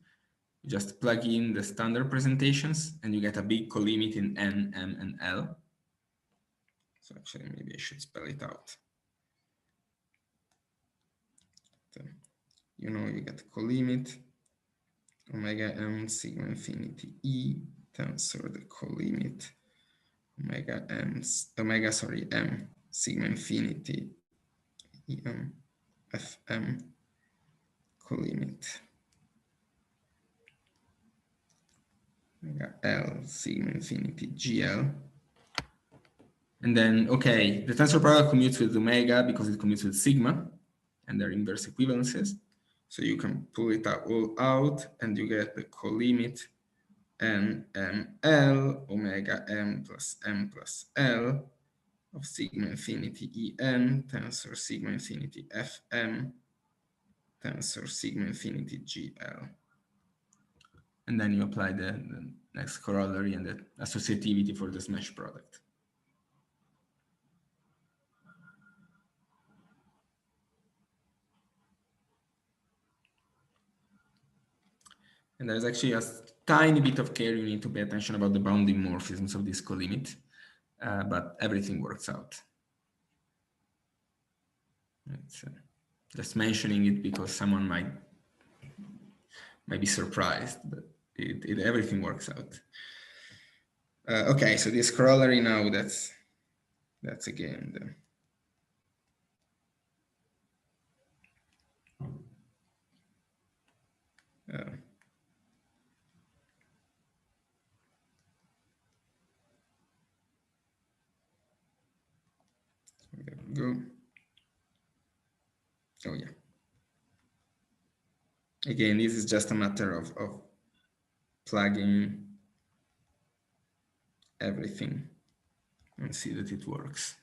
You just plug in the standard presentations and you get a big colimit in N, M, and L. So actually, maybe I should spell it out. So, you know, you get colimit omega M sigma infinity E tensor the colimit M sigma infinity EM FM colimit omega L sigma infinity GL. And then, okay, the tensor product commutes with omega because it commutes with sigma and their inverse equivalences. So you can pull it all out and you get the colimit NML omega M plus L of sigma infinity En tensor sigma infinity Fm tensor sigma infinity GL. And then you apply the next corollary and the associativity for this mesh product. And there's actually a tiny bit of care you need to pay attention about the bounding morphisms of this colimit, but everything works out. It's, just mentioning it because someone might be surprised, but everything works out. Okay, so this corollary now, that's again the there we go. Oh yeah. Again, this is just a matter of plugging everything and see that it works.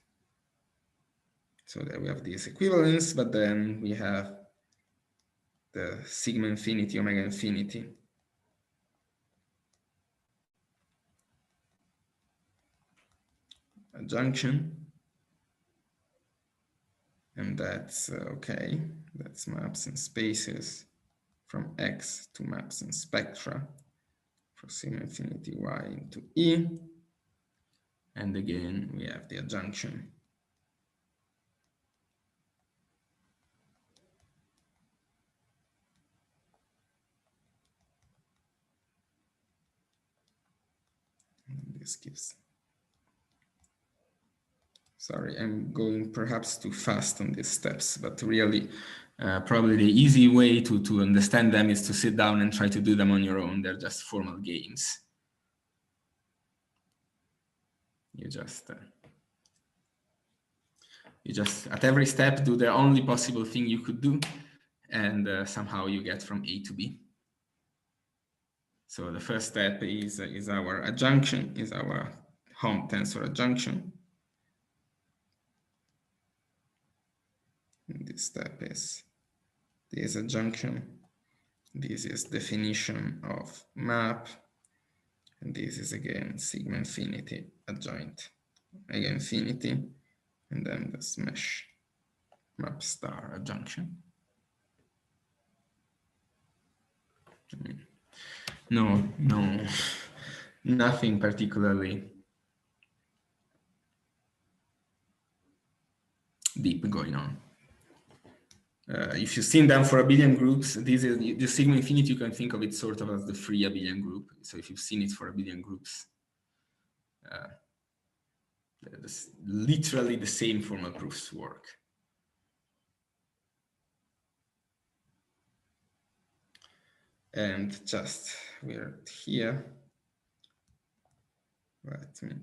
So there we have this equivalence, but then we have the sigma infinity, omega infinity. Adjunction. And that's okay. That's maps and spaces from X to maps and spectra for sigma infinity Y into E. And again, we have the adjunction. And this gives, sorry, I'm going perhaps too fast on these steps, but really probably the easy way to understand them is to sit down and try to do them on your own. They're just formal games. You just at every step do the only possible thing you could do, and somehow you get from A to B. So the first step is our adjunction, is our home tensor adjunction. And this step is this adjunction. This is definition of map. And this is again sigma infinity adjoint omega infinity. And then this mesh map star adjunction. No, nothing particularly deep going on. If you've seen them for abelian groups, this is the sigma infinity. You can think of it sort of as the free abelian group. So if you've seen it for abelian groups, literally the same formal proofs work. And just we're here. Let me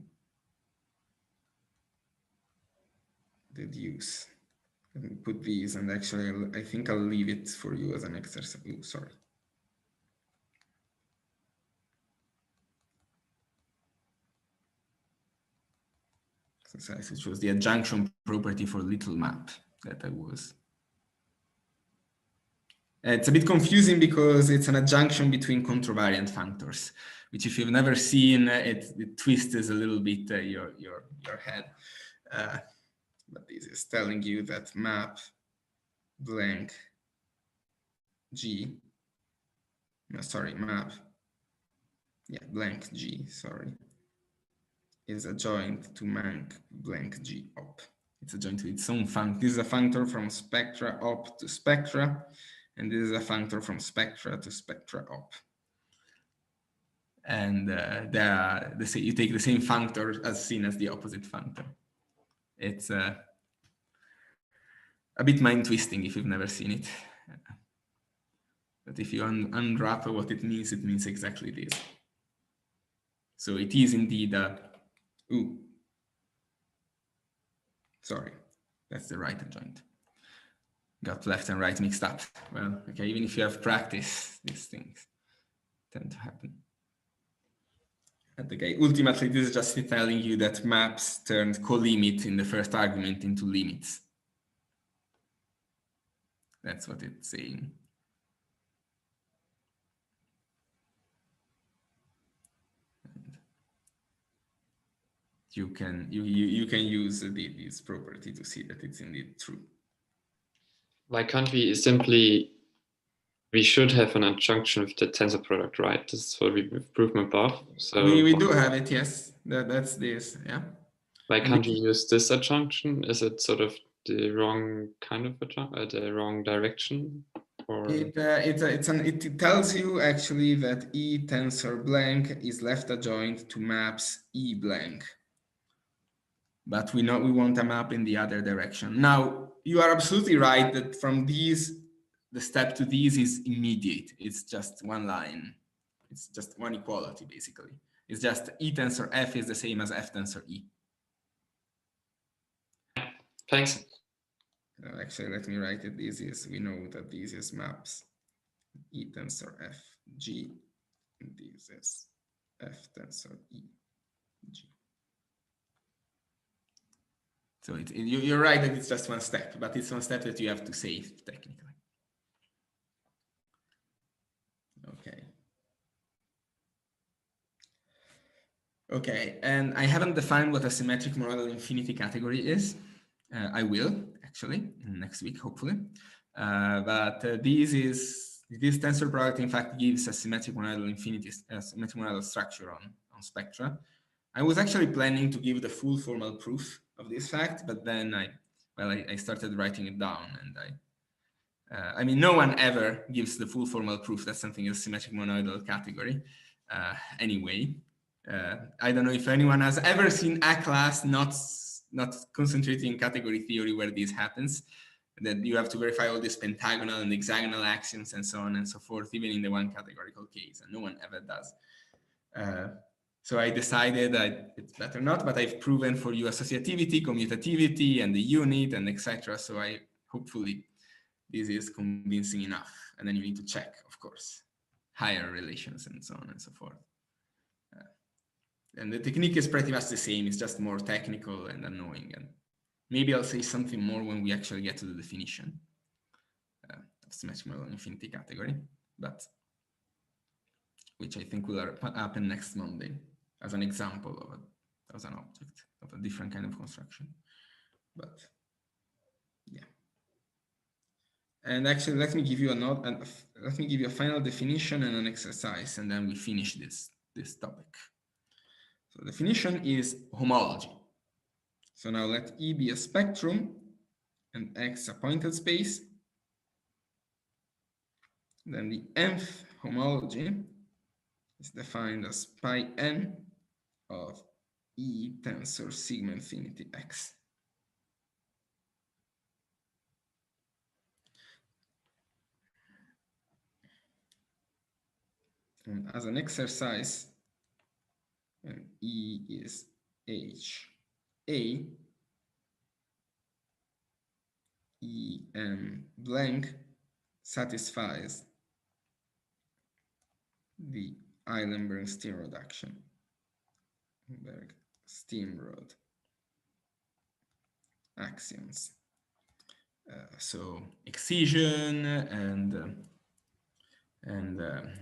deduce. Let me put these, and actually I think I'll leave it for you as an exercise. Oh, sorry. Exercise, which was the adjunction property for little map that I was. It's a bit confusing because it's an adjunction between contravariant functors, which if you've never seen, it twists a little bit your head. But this is telling you that map blank G, no, sorry, map, yeah, blank G, sorry, is adjoint to mank blank G op. It's adjoint to its own functor. This is a functor from spectra op to spectra, and this is a functor from spectra to spectra op. And you take the same functor as seen as the opposite functor. It's a bit mind twisting if you've never seen it. But if you unwrap what it means exactly this. So it is indeed sorry, that's the right adjoint. Got left and right mixed up. Well, okay, even if you have practice, these things tend to happen. And okay, ultimately, this is just telling you that maps turned colimit in the first argument into limits. That's what it's saying. And you can use this property to see that it's indeed true. Why can't we simply we should have an adjunction with the tensor product, right? This is what we've proven above. So we do have it, yes. That's this, yeah. Why can't you use this adjunction? Is it sort of the wrong kind of the wrong direction? Or it tells you actually that E tensor blank is left adjoint to maps E blank. But we know we want a map in the other direction. Now, you are absolutely right that from these, the step to these is immediate. It's just one line. It's just one equality, basically. It's just E tensor F is the same as F tensor E. thanks. Actually, let me write it. This is, we know that this is maps E tensor F G. And this is F tensor E G. So you're right that it's just one step, but it's one step that you have to save technically. Okay. Okay, and I haven't defined what a symmetric monoidal infinity category is. I will actually next week, hopefully. This tensor product, in fact, gives a symmetric monoidal infinity, symmetric monoidal structure on spectra. I was actually planning to give the full formal proof of this fact, but then I started writing it down, and I mean, no one ever gives the full formal proof that something is a symmetric monoidal category. Anyway, I don't know if anyone has ever seen a class not concentrating in category theory where this happens, that you have to verify all these pentagonal and hexagonal axioms and so on and so forth, even in the one categorical case, and no one ever does. So I decided that it's better not, but I've proven for you associativity, commutativity, and the unit, and etc. So hopefully this is convincing enough. And then you need to check, of course, higher relations and so on and so forth. And the technique is pretty much the same. It's just more technical and annoying. And maybe I'll say something more when we actually get to the definition of symmetric monoidal infinity category, but which I think will happen next Monday as an example of as an object of a different kind of construction. But yeah. And actually, let me give you a final definition and an exercise, and then we finish this topic. So definition is homology. So now let E be a spectrum and X a pointed space. Then the nth homology is defined as pi n of E tensor sigma infinity X. And as an exercise, and E is H A, E m blank satisfies the Eilenberg-Steenrod action. Steenrod axioms. So excision and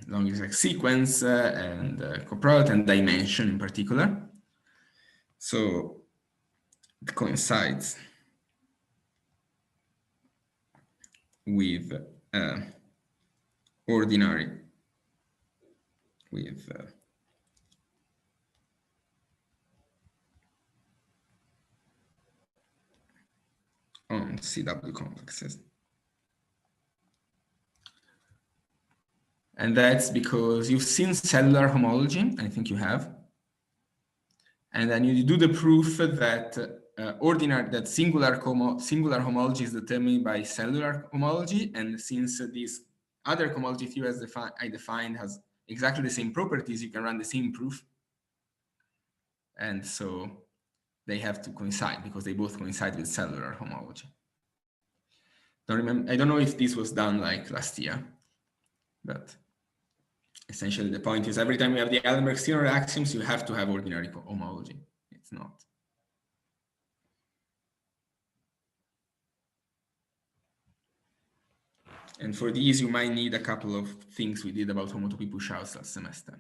long exact sequence and coproduct and dimension in particular. So it coincides with ordinary with on CW complexes. And that's because you've seen cellular homology, I think you have. And then you do the proof that singular homology is determined by cellular homology. And since this other homology theory as I defined has exactly the same properties, you can run the same proof. And so they have to coincide because they both coincide with cellular homology. I don't know if this was done like last year, but essentially the point is every time you have the Eilenberg-Steenrod axioms, you have to have ordinary homology. It's not. And for these, you might need a couple of things we did about homotopy push-outs last semester,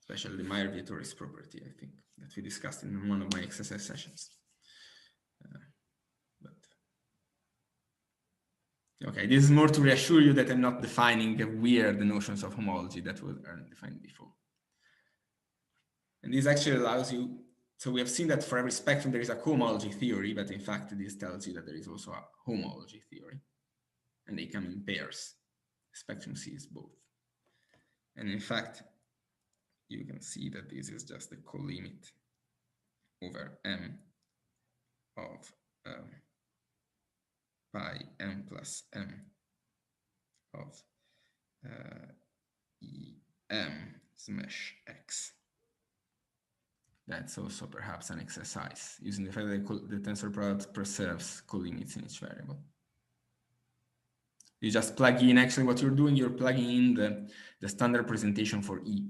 especially the Meyer-Vietoris property, I think, that we discussed in one of my exercise sessions. Okay, this is more to reassure you that I'm not defining weird notions of homology that were defined before. And this actually allows you, so we have seen that for every spectrum there is a cohomology theory, but in fact this tells you that there is also a homology theory, and they come in pairs. Spectrum C is both. And in fact, you can see that this is just the colimit over M of pi M plus M of EM smash X. That's also perhaps an exercise, using the fact that the tensor product preserves colimits in each variable. You just plug in, actually what you're doing, you're plugging in the standard representation for E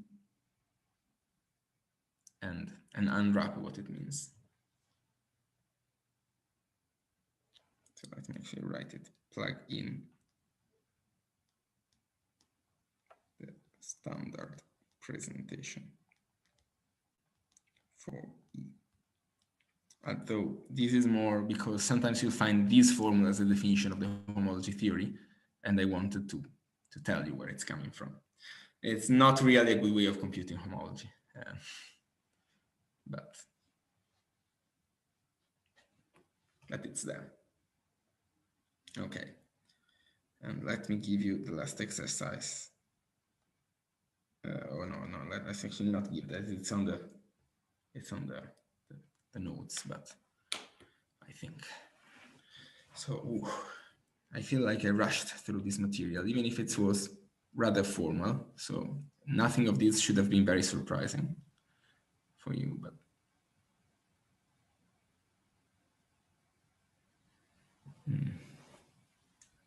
and unwrap what it means. So let me actually write it, plug in the standard presentation for E. Although this is more because sometimes you'll find this formula as a definition of the homology theory, and I wanted to tell you where it's coming from. It's not really a good way of computing homology, but it's there. Okay, and let me give you the last exercise. Oh no, let's actually not give that. It's on the notes, but I think so. Ooh, I feel like I rushed through this material, even if it was rather formal. So nothing of this should have been very surprising for you, but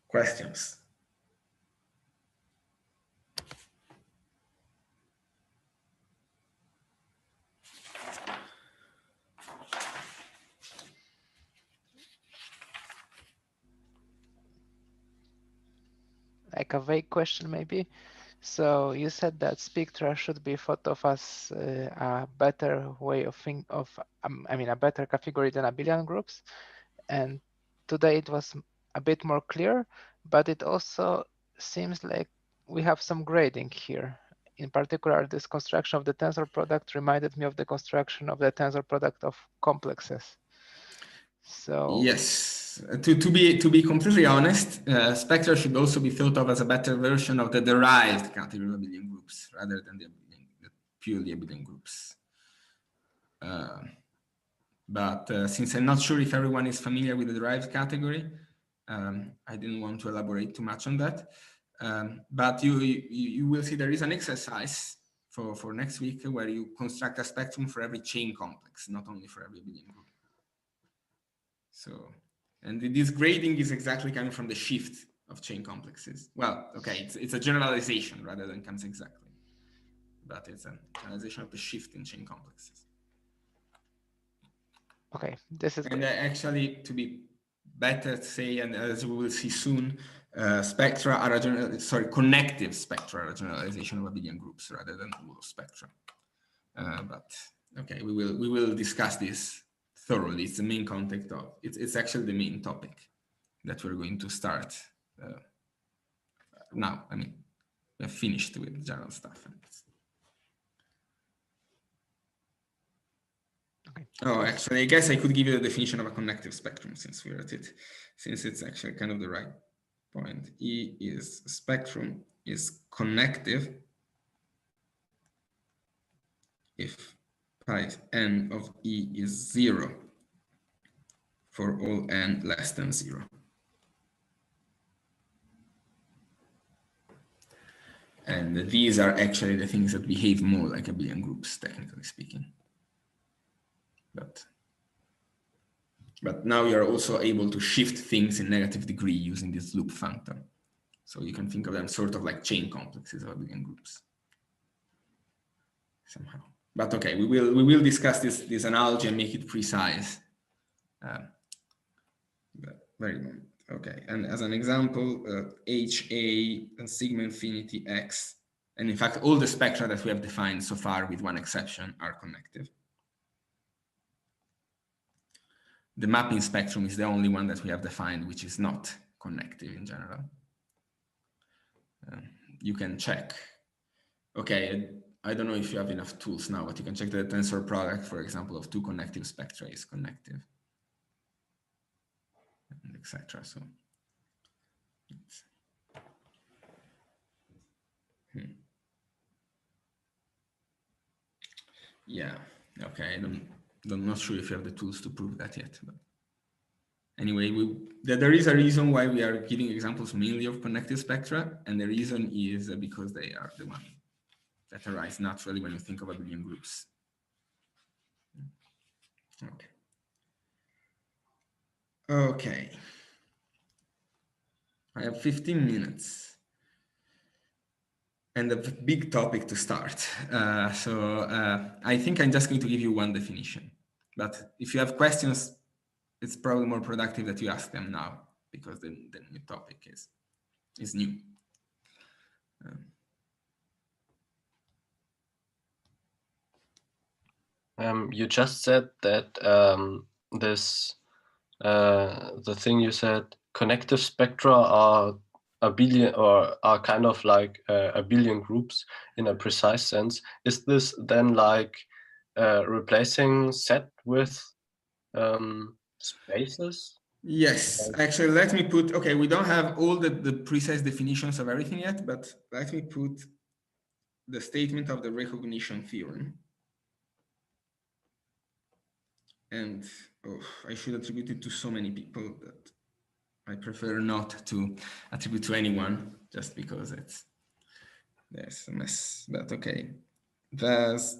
questions? Like a vague question, maybe. So you said that spectra should be thought of as a better way of a better category than abelian groups. And today it was a bit more clear, but it also seems like we have some grading here. In particular, this construction of the tensor product reminded me of the construction of the tensor product of complexes. So yes, to be completely honest, spectra should also be thought of as a better version of the derived category of abelian groups rather than the purely abelian groups. But since I'm not sure if everyone is familiar with the derived category, I didn't want to elaborate too much on that. But you will see there is an exercise for next week where you construct a spectrum for every chain complex, not only for every abelian group. So, and this grading is exactly coming from the shift of chain complexes. Well, okay, it's a generalization rather than comes exactly, but it's a generalization of the shift in chain complexes. Okay, this is and actually, to be better to say, and as we will see soon, spectra are a connective spectra are a generalization of abelian groups rather than all spectra. But okay, we will discuss this thoroughly. It's the main context of it's actually the main topic that we're going to start now. I mean, we have finished with general stuff. Okay. Oh, actually, I guess I could give you the definition of a connective spectrum since we're at it, since it's actually kind of the right point. E is spectrum is connective if pi n of E is 0 for all n less than 0. And these are actually the things that behave more like abelian groups, technically speaking. But now you're also able to shift things in negative degree using this loop functor. So you can think of them sort of like chain complexes of abelian groups somehow. But okay, we will discuss this analogy and make it precise. Very moment. Okay, and as an example, HA and sigma infinity X, and in fact, all the spectra that we have defined so far, with one exception, are connective. The mapping spectrum is the only one that we have defined which is not connective in general. You can check. Okay, I don't know if you have enough tools now, but you can check the tensor product, for example, of two connective spectra is connective, etc. So, yeah, okay. I'm not sure if you have the tools to prove that yet, but anyway, there is a reason why we are giving examples mainly of connective spectra, and the reason is because they are the one that arise naturally when you think of abelian groups. Okay. Okay. I have 15 minutes and a big topic to start. I think I'm just going to give you one definition, but if you have questions, it's probably more productive that you ask them now, because the new topic is new. You just said that the thing you said, connective spectra are abelian, or are kind of like abelian groups in a precise sense. Is this then like replacing set with spaces? Yes, actually, let me put, okay, we don't have all the precise definitions of everything yet, but let me put the statement of the recognition theorem. And I should attribute it to so many people that I prefer not to attribute to anyone, just because there's a mess, but okay. There's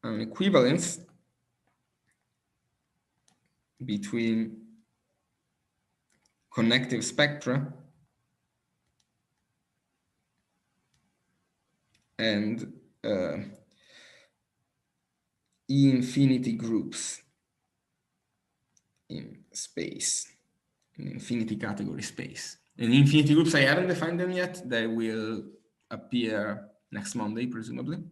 an equivalence between connective spectra and E-infinity groups in space, in infinity category space. And infinity groups, I haven't defined them yet. They will appear next Monday, presumably,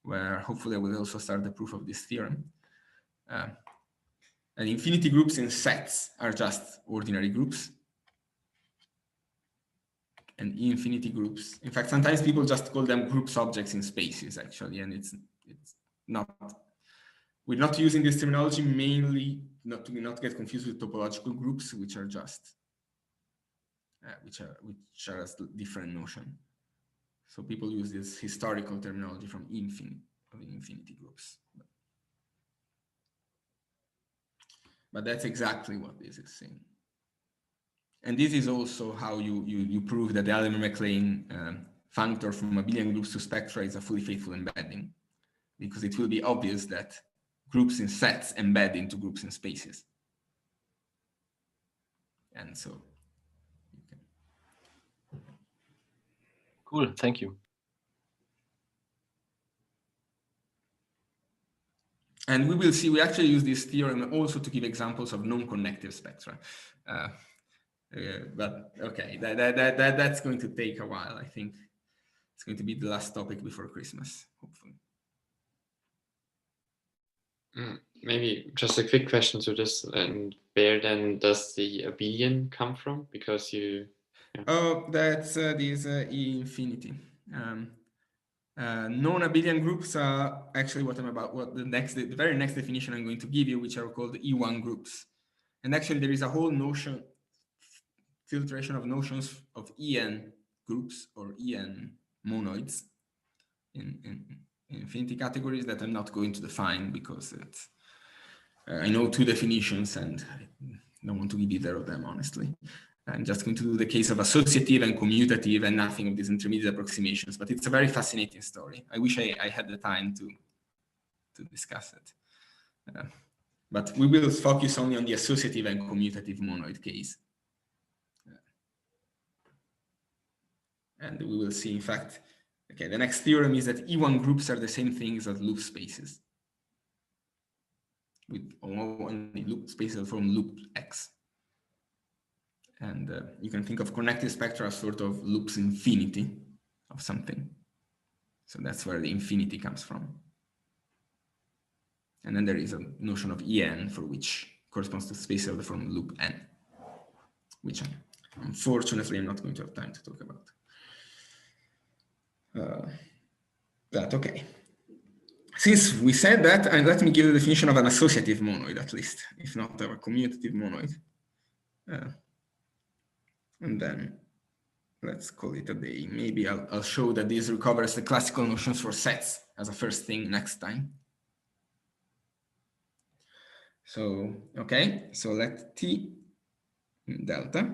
where hopefully I will also start the proof of this theorem. And infinity groups in sets are just ordinary groups. And E-infinity groups, in fact, sometimes people just call them groups objects in spaces, actually, and it's not. We're not using this terminology mainly not to not get confused with topological groups, which are just which are a different notion. So people use this historical terminology from infinity groups. But that's exactly what this is saying. And this is also how you prove that the Alderman-MacLane functor from abelian groups to spectra is a fully faithful embedding, because it will be obvious that groups in sets embed into groups in spaces. And so you can. Cool, thank you. And we will see, we actually use this theorem also to give examples of non-connective spectra. But okay, that's going to take a while. I think it's going to be the last topic before Christmas, hopefully. Maybe just a quick question to this, and where then does the abelian come from? Because you... Yeah. Oh, that's this E-infinity. Non-abelian groups are actually what I'm about, the very next definition I'm going to give you, which are called E1 groups. And actually there is a whole notion, filtration of notions of EN groups or EN monoids in infinity categories that I'm not going to define, because it's, I know two definitions and I don't want to give either of them, honestly. I'm just going to do the case of associative and commutative and nothing of these intermediate approximations, but it's a very fascinating story. I wish I had the time to discuss it. But we will focus only on the associative and commutative monoid case. And we will see, in fact, okay, the next theorem is that E1 groups are the same things as loop spaces, with only loop spaces from loop X. And you can think of connective spectra as sort of loops infinity of something. So that's where the infinity comes from. And then there is a notion of En, for which corresponds to spaces of the form loop N. which unfortunately I'm not going to have time to talk about. That okay. Since we said that, and let me give the definition of an associative monoid at least, if not of a commutative monoid. And then let's call it a day. Maybe I'll show that this recovers the classical notions for sets as a first thing next time. So, okay, so let T delta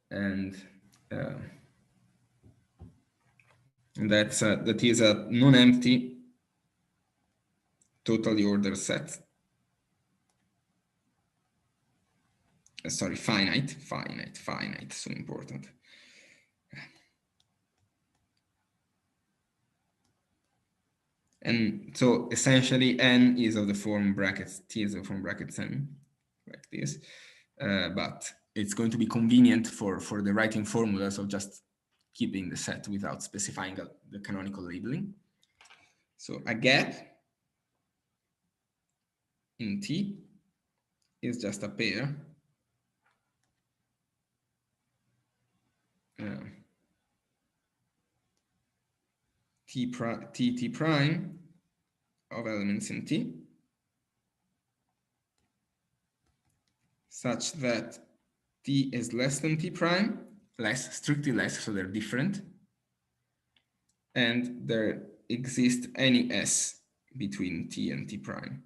and that is a non-empty totally ordered set. Sorry, finite, so important. And so essentially n is of the form brackets, T is of the form brackets n, like this. But it's going to be convenient for the writing formulas of just keeping the set without specifying the canonical labeling. So a gap in T is just a pair T prime of elements in T such that T is less than T prime, strictly less, so they're different, and there exists any S between T and T prime.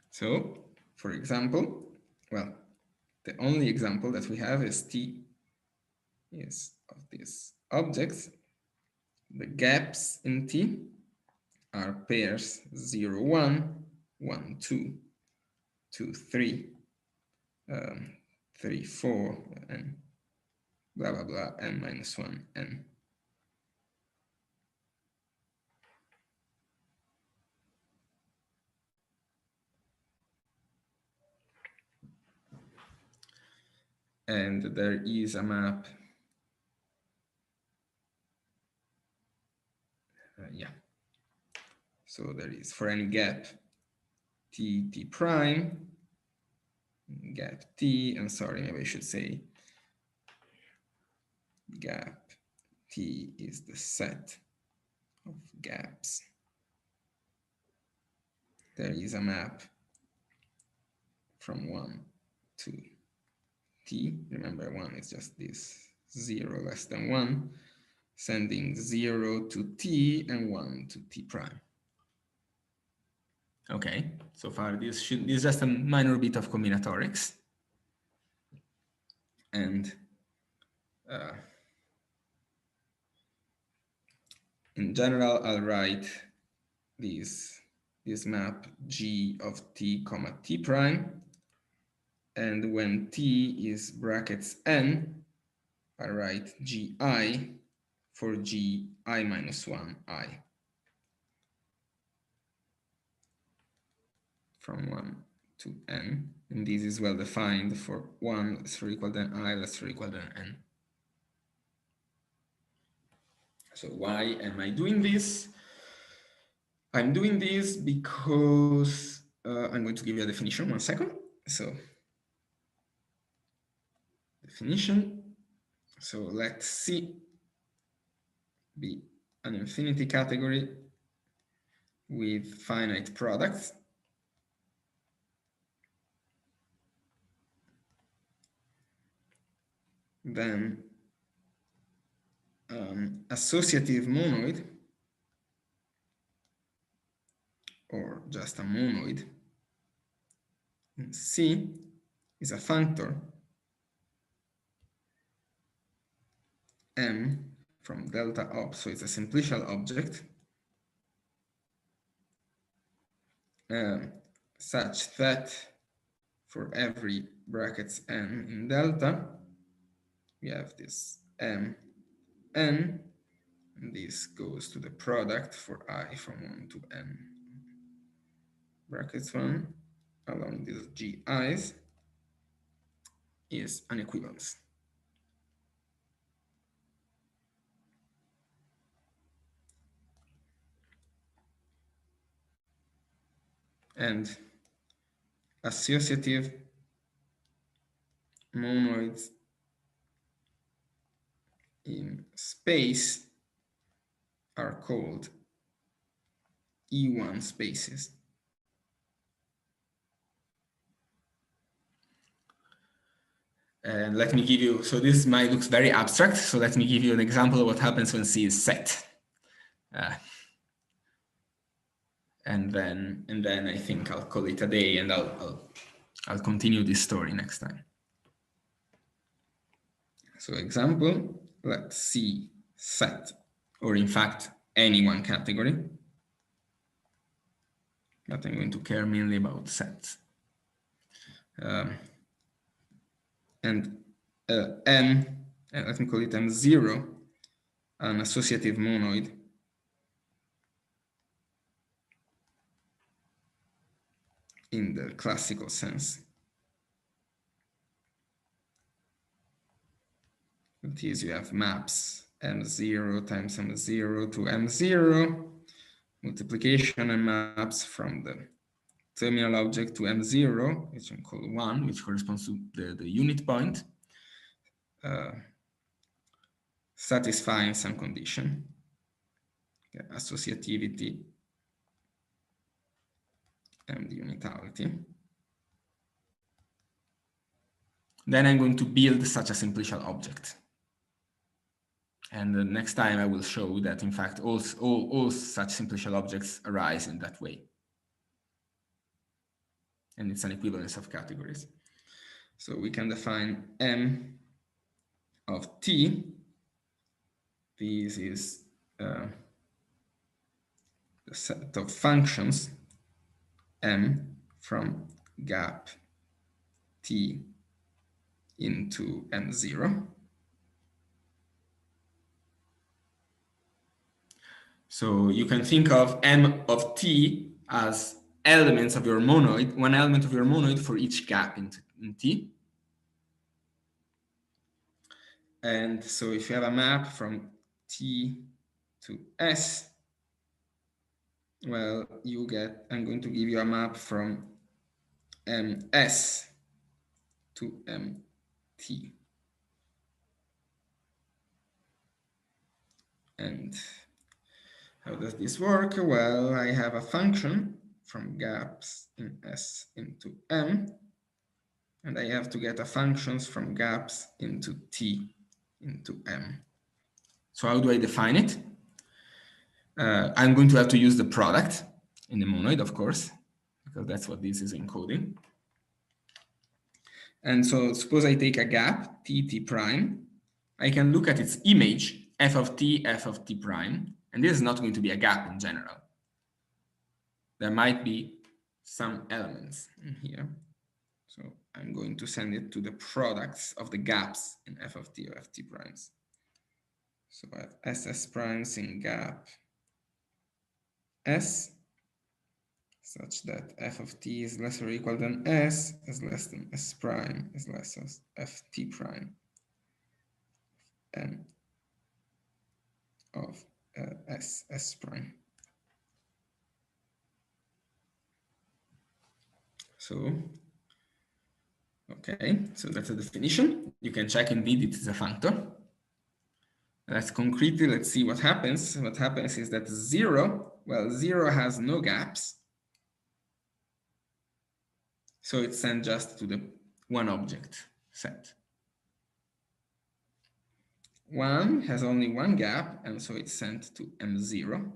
So, for example, well, the only example that we have is T is of these objects. The gaps in T are pairs 0, 1, 1, 2, 2, 3, 3, 4, and blah, blah, blah, n minus 1, n. And there is a map. Yeah. So there is for any gap T, T prime, gap T, and sorry, maybe I should say gap T is the set of gaps. There is a map from 1 to T. Remember, 1 is just this 0 less than 1, sending 0 to T and 1 to T prime. Okay, so far this is just a minor bit of combinatorics. And in general, I'll write this map G of T comma T prime. And when T is brackets n, I write Gi for Gi minus 1 I. From 1 to n. And this is well defined for 1 less or equal than I less or equal than n. So why am I doing this? I'm doing this because I'm going to give you a definition, 1 second. So definition. So let C be an infinity category with finite products. Then associative monoid, or just a monoid, in C is a functor M from delta op, so it's a simplicial object, such that for every brackets n in delta, we have this m n, and this goes to the product for I from 1 to n brackets 1 along these gi's is an equivalence. and associative monoids in space are called E1 spaces. And let me give you, so this might looks very abstract, so let me give you an example of what happens when C is set. And then I think I'll call it a day, and I'll continue this story next time. So example, let's see set, or in fact, any one category. But I'm going to care mainly about sets. And M, let me call it M0, an associative monoid in the classical sense. That is, you have maps M0 times M0 to M0, multiplication and maps from the terminal object to M0, which I'm called 1, which corresponds to the unit point, satisfying some condition, associativity and unitality. Then I'm going to build such a simplicial object. And the next time I will show that, in fact, all such simplicial objects arise in that way. And it's an equivalence of categories. So we can define M of T. This is the set of functions M from gap T into M0. So you can think of M of T as elements of your monoid, one element of your monoid for each gap in T. And so if you have a map from T to S, well, you get, I'm going to give you a map from MS to MT. And how does this work? Well, I have a function from gaps in S into M, and I have to get a functions from gaps into T into M. So how do I define it? I'm going to have to use the product in the monoid, of course, because that's what this is encoding. And so suppose I take a gap, T prime. I can look at its image, f of T prime, and this is not going to be a gap in general. There might be some elements in here. So I'm going to send it to the products of the gaps in f of T or ft primes. So I have SS primes in gap S, such that f of T is less or equal than S is less than S prime is less than ft prime and of S prime. So, okay, so that's a definition. You can check indeed it is a functor. Let's concretely, let's see what happens. What happens is that 0, well, 0 has no gaps. So it's sent just to the one object set. 1 has only one gap, and so it's sent to M0.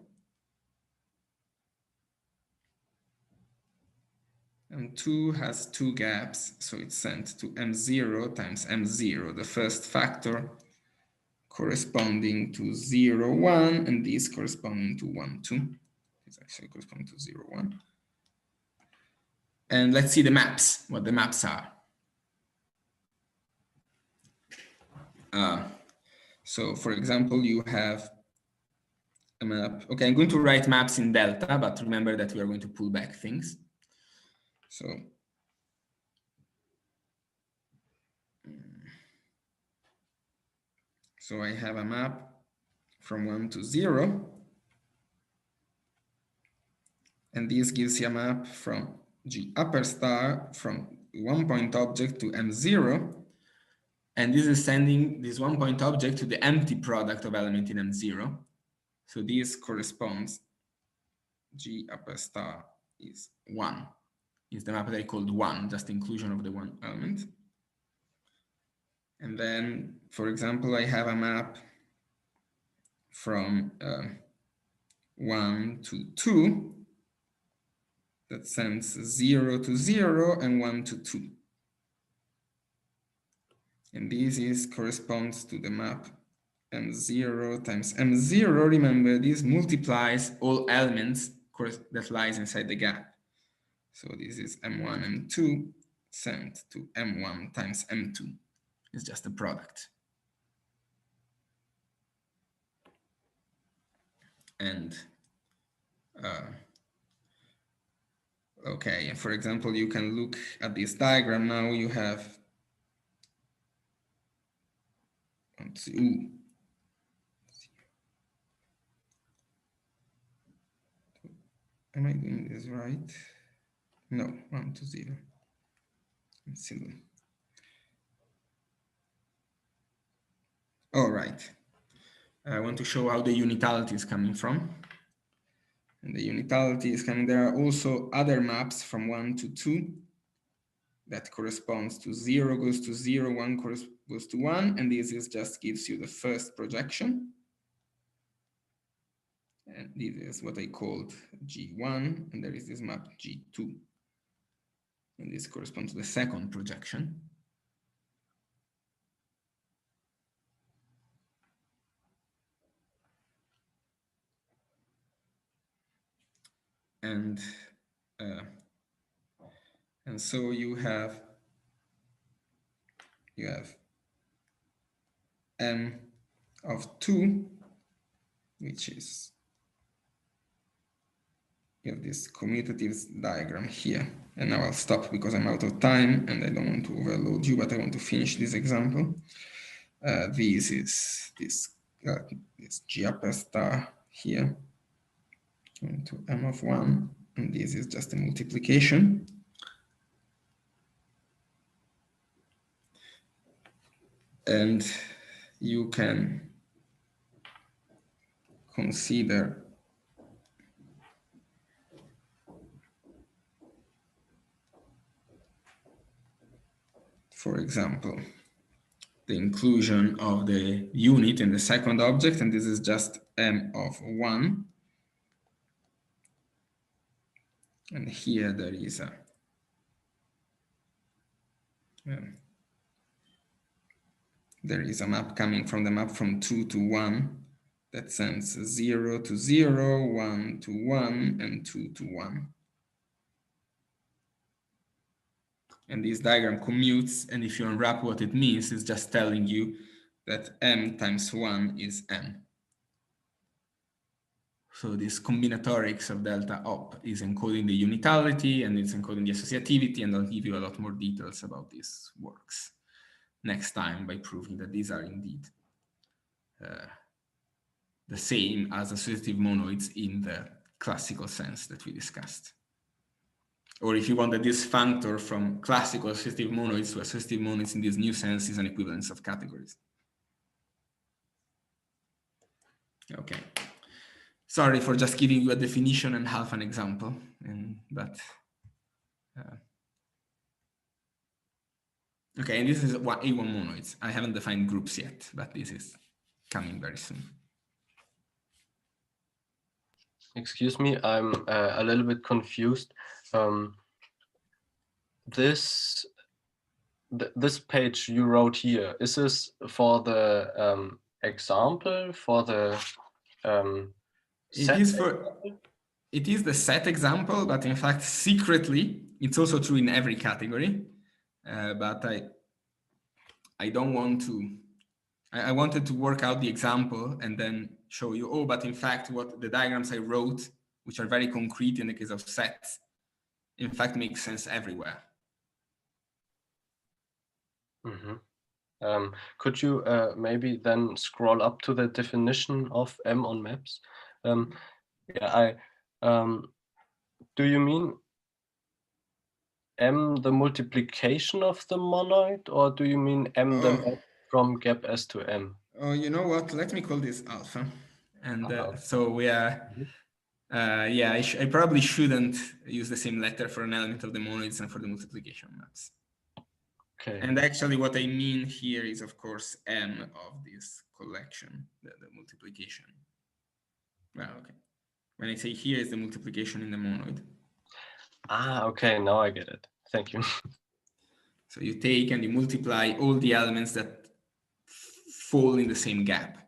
And 2 has 2 gaps, so it's sent to M0 times M0, the first factor corresponding to 0, 1, and these corresponding to 1, 2. It's actually corresponding to 0, 1. And let's see the maps, what the maps are. So for example, you have a map. Okay, I'm going to write maps in delta, but remember that we are going to pull back things. So I have a map from 1 to 0. And this gives you a map from G upper star from 1-point object to M0. And this is sending this 1-point object to the empty product of element in M0. So this corresponds, G upper star is 1. Is the map that I called 1, just the inclusion of the one element. And then, for example, I have a map from 1 to 2 that sends 0 to 0 and 1 to 2. And this corresponds to the map M0 times M0. Remember, this multiplies all elements that lies inside the gap. So this is M1, M2 sent to M1 times M2. It's just a product. And okay, and for example, you can look at this diagram now. You have, let's see, ooh. Am I doing this right? No, 1 to 0. Let's see. All right. I want to show how the unitality is coming from. And the unitality is coming. There are also other maps from 1 to 2 that corresponds to 0 goes to 0, 1 goes to 1, and this is just gives you the first projection. And this is what I called G1, and there is this map G2. And this corresponds to the second projection. And so you have M of 2, which is, you have this commutative diagram here. And now I'll stop because I'm out of time and I don't want to overload you, but I want to finish this example. This is this G upper star here into M of 1, and this is just a multiplication. And you can consider for example, the inclusion of the unit in the second object, and this is just M of 1. And here there is a map coming from the map from 2 to 1 that sends 0 to 0, 1 to 1, and 2 to 1. And this diagram commutes, and if you unwrap what it means, it's just telling you that M times 1 is M. So this combinatorics of delta op is encoding the unitality, and it's encoding the associativity, and I'll give you a lot more details about these works next time by proving that these are indeed the same as associative monoids in the classical sense that we discussed. Or if you want that this functor from classical associative monoids to associative monoids in this new sense is an equivalence of categories. Okay. Sorry for just giving you a definition and half an example, but okay, and this is A1 monoids. I haven't defined groups yet, but this is coming very soon. Excuse me, I'm a little bit confused. This page you wrote here, is this for the example, for the it is the set example, but in fact, secretly, it's also true in every category. But I don't want to. I wanted to work out the example and then show you, oh, but in fact, what the diagrams I wrote, which are very concrete in the case of sets, in fact, make sense everywhere. Mm-hmm. Could you maybe then scroll up to the definition of M on maps? Yeah, do you mean M the multiplication of the monoid, or do you mean M the map from gap S to M? Oh, you know what? Let me call this alpha. And Uh-huh. so we are, yeah, I probably shouldn't use the same letter for an element of the monoids and for the multiplication maps. Okay. And actually what I mean here is, of course, M of this collection, the multiplication. Well, okay. When I say here is the multiplication in the monoid. Ah, okay, now I get it. Thank you. So you take and you multiply all the elements that fall in the same gap.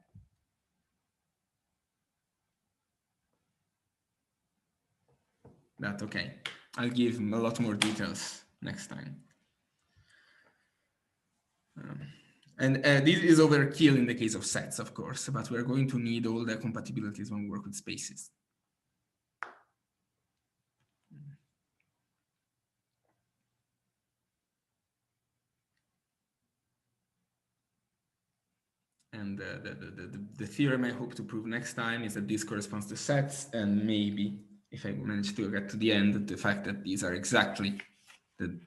But okay, I'll give a lot more details next time. And this is overkill in the case of sets, of course, but we're going to need all the compatibilities when we work with spaces. And the theorem I hope to prove next time is that this corresponds to sets, and maybe, if I manage to get to the end, the fact that these are exactly the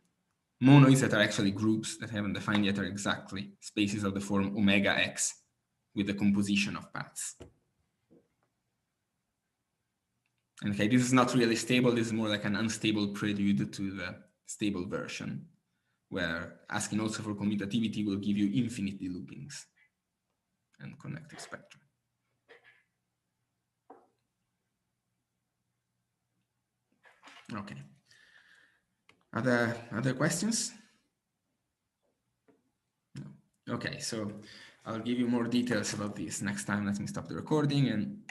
monoids that are actually groups that I haven't defined yet are exactly spaces of the form omega x with the composition of paths. And okay, this is not really stable. This is more like an unstable prelude to the stable version, where asking also for commutativity will give you infinite deloopings and connective spectra. Okay. Other questions? No. Okay, so I'll give you more details about this next time. Let me stop the recording and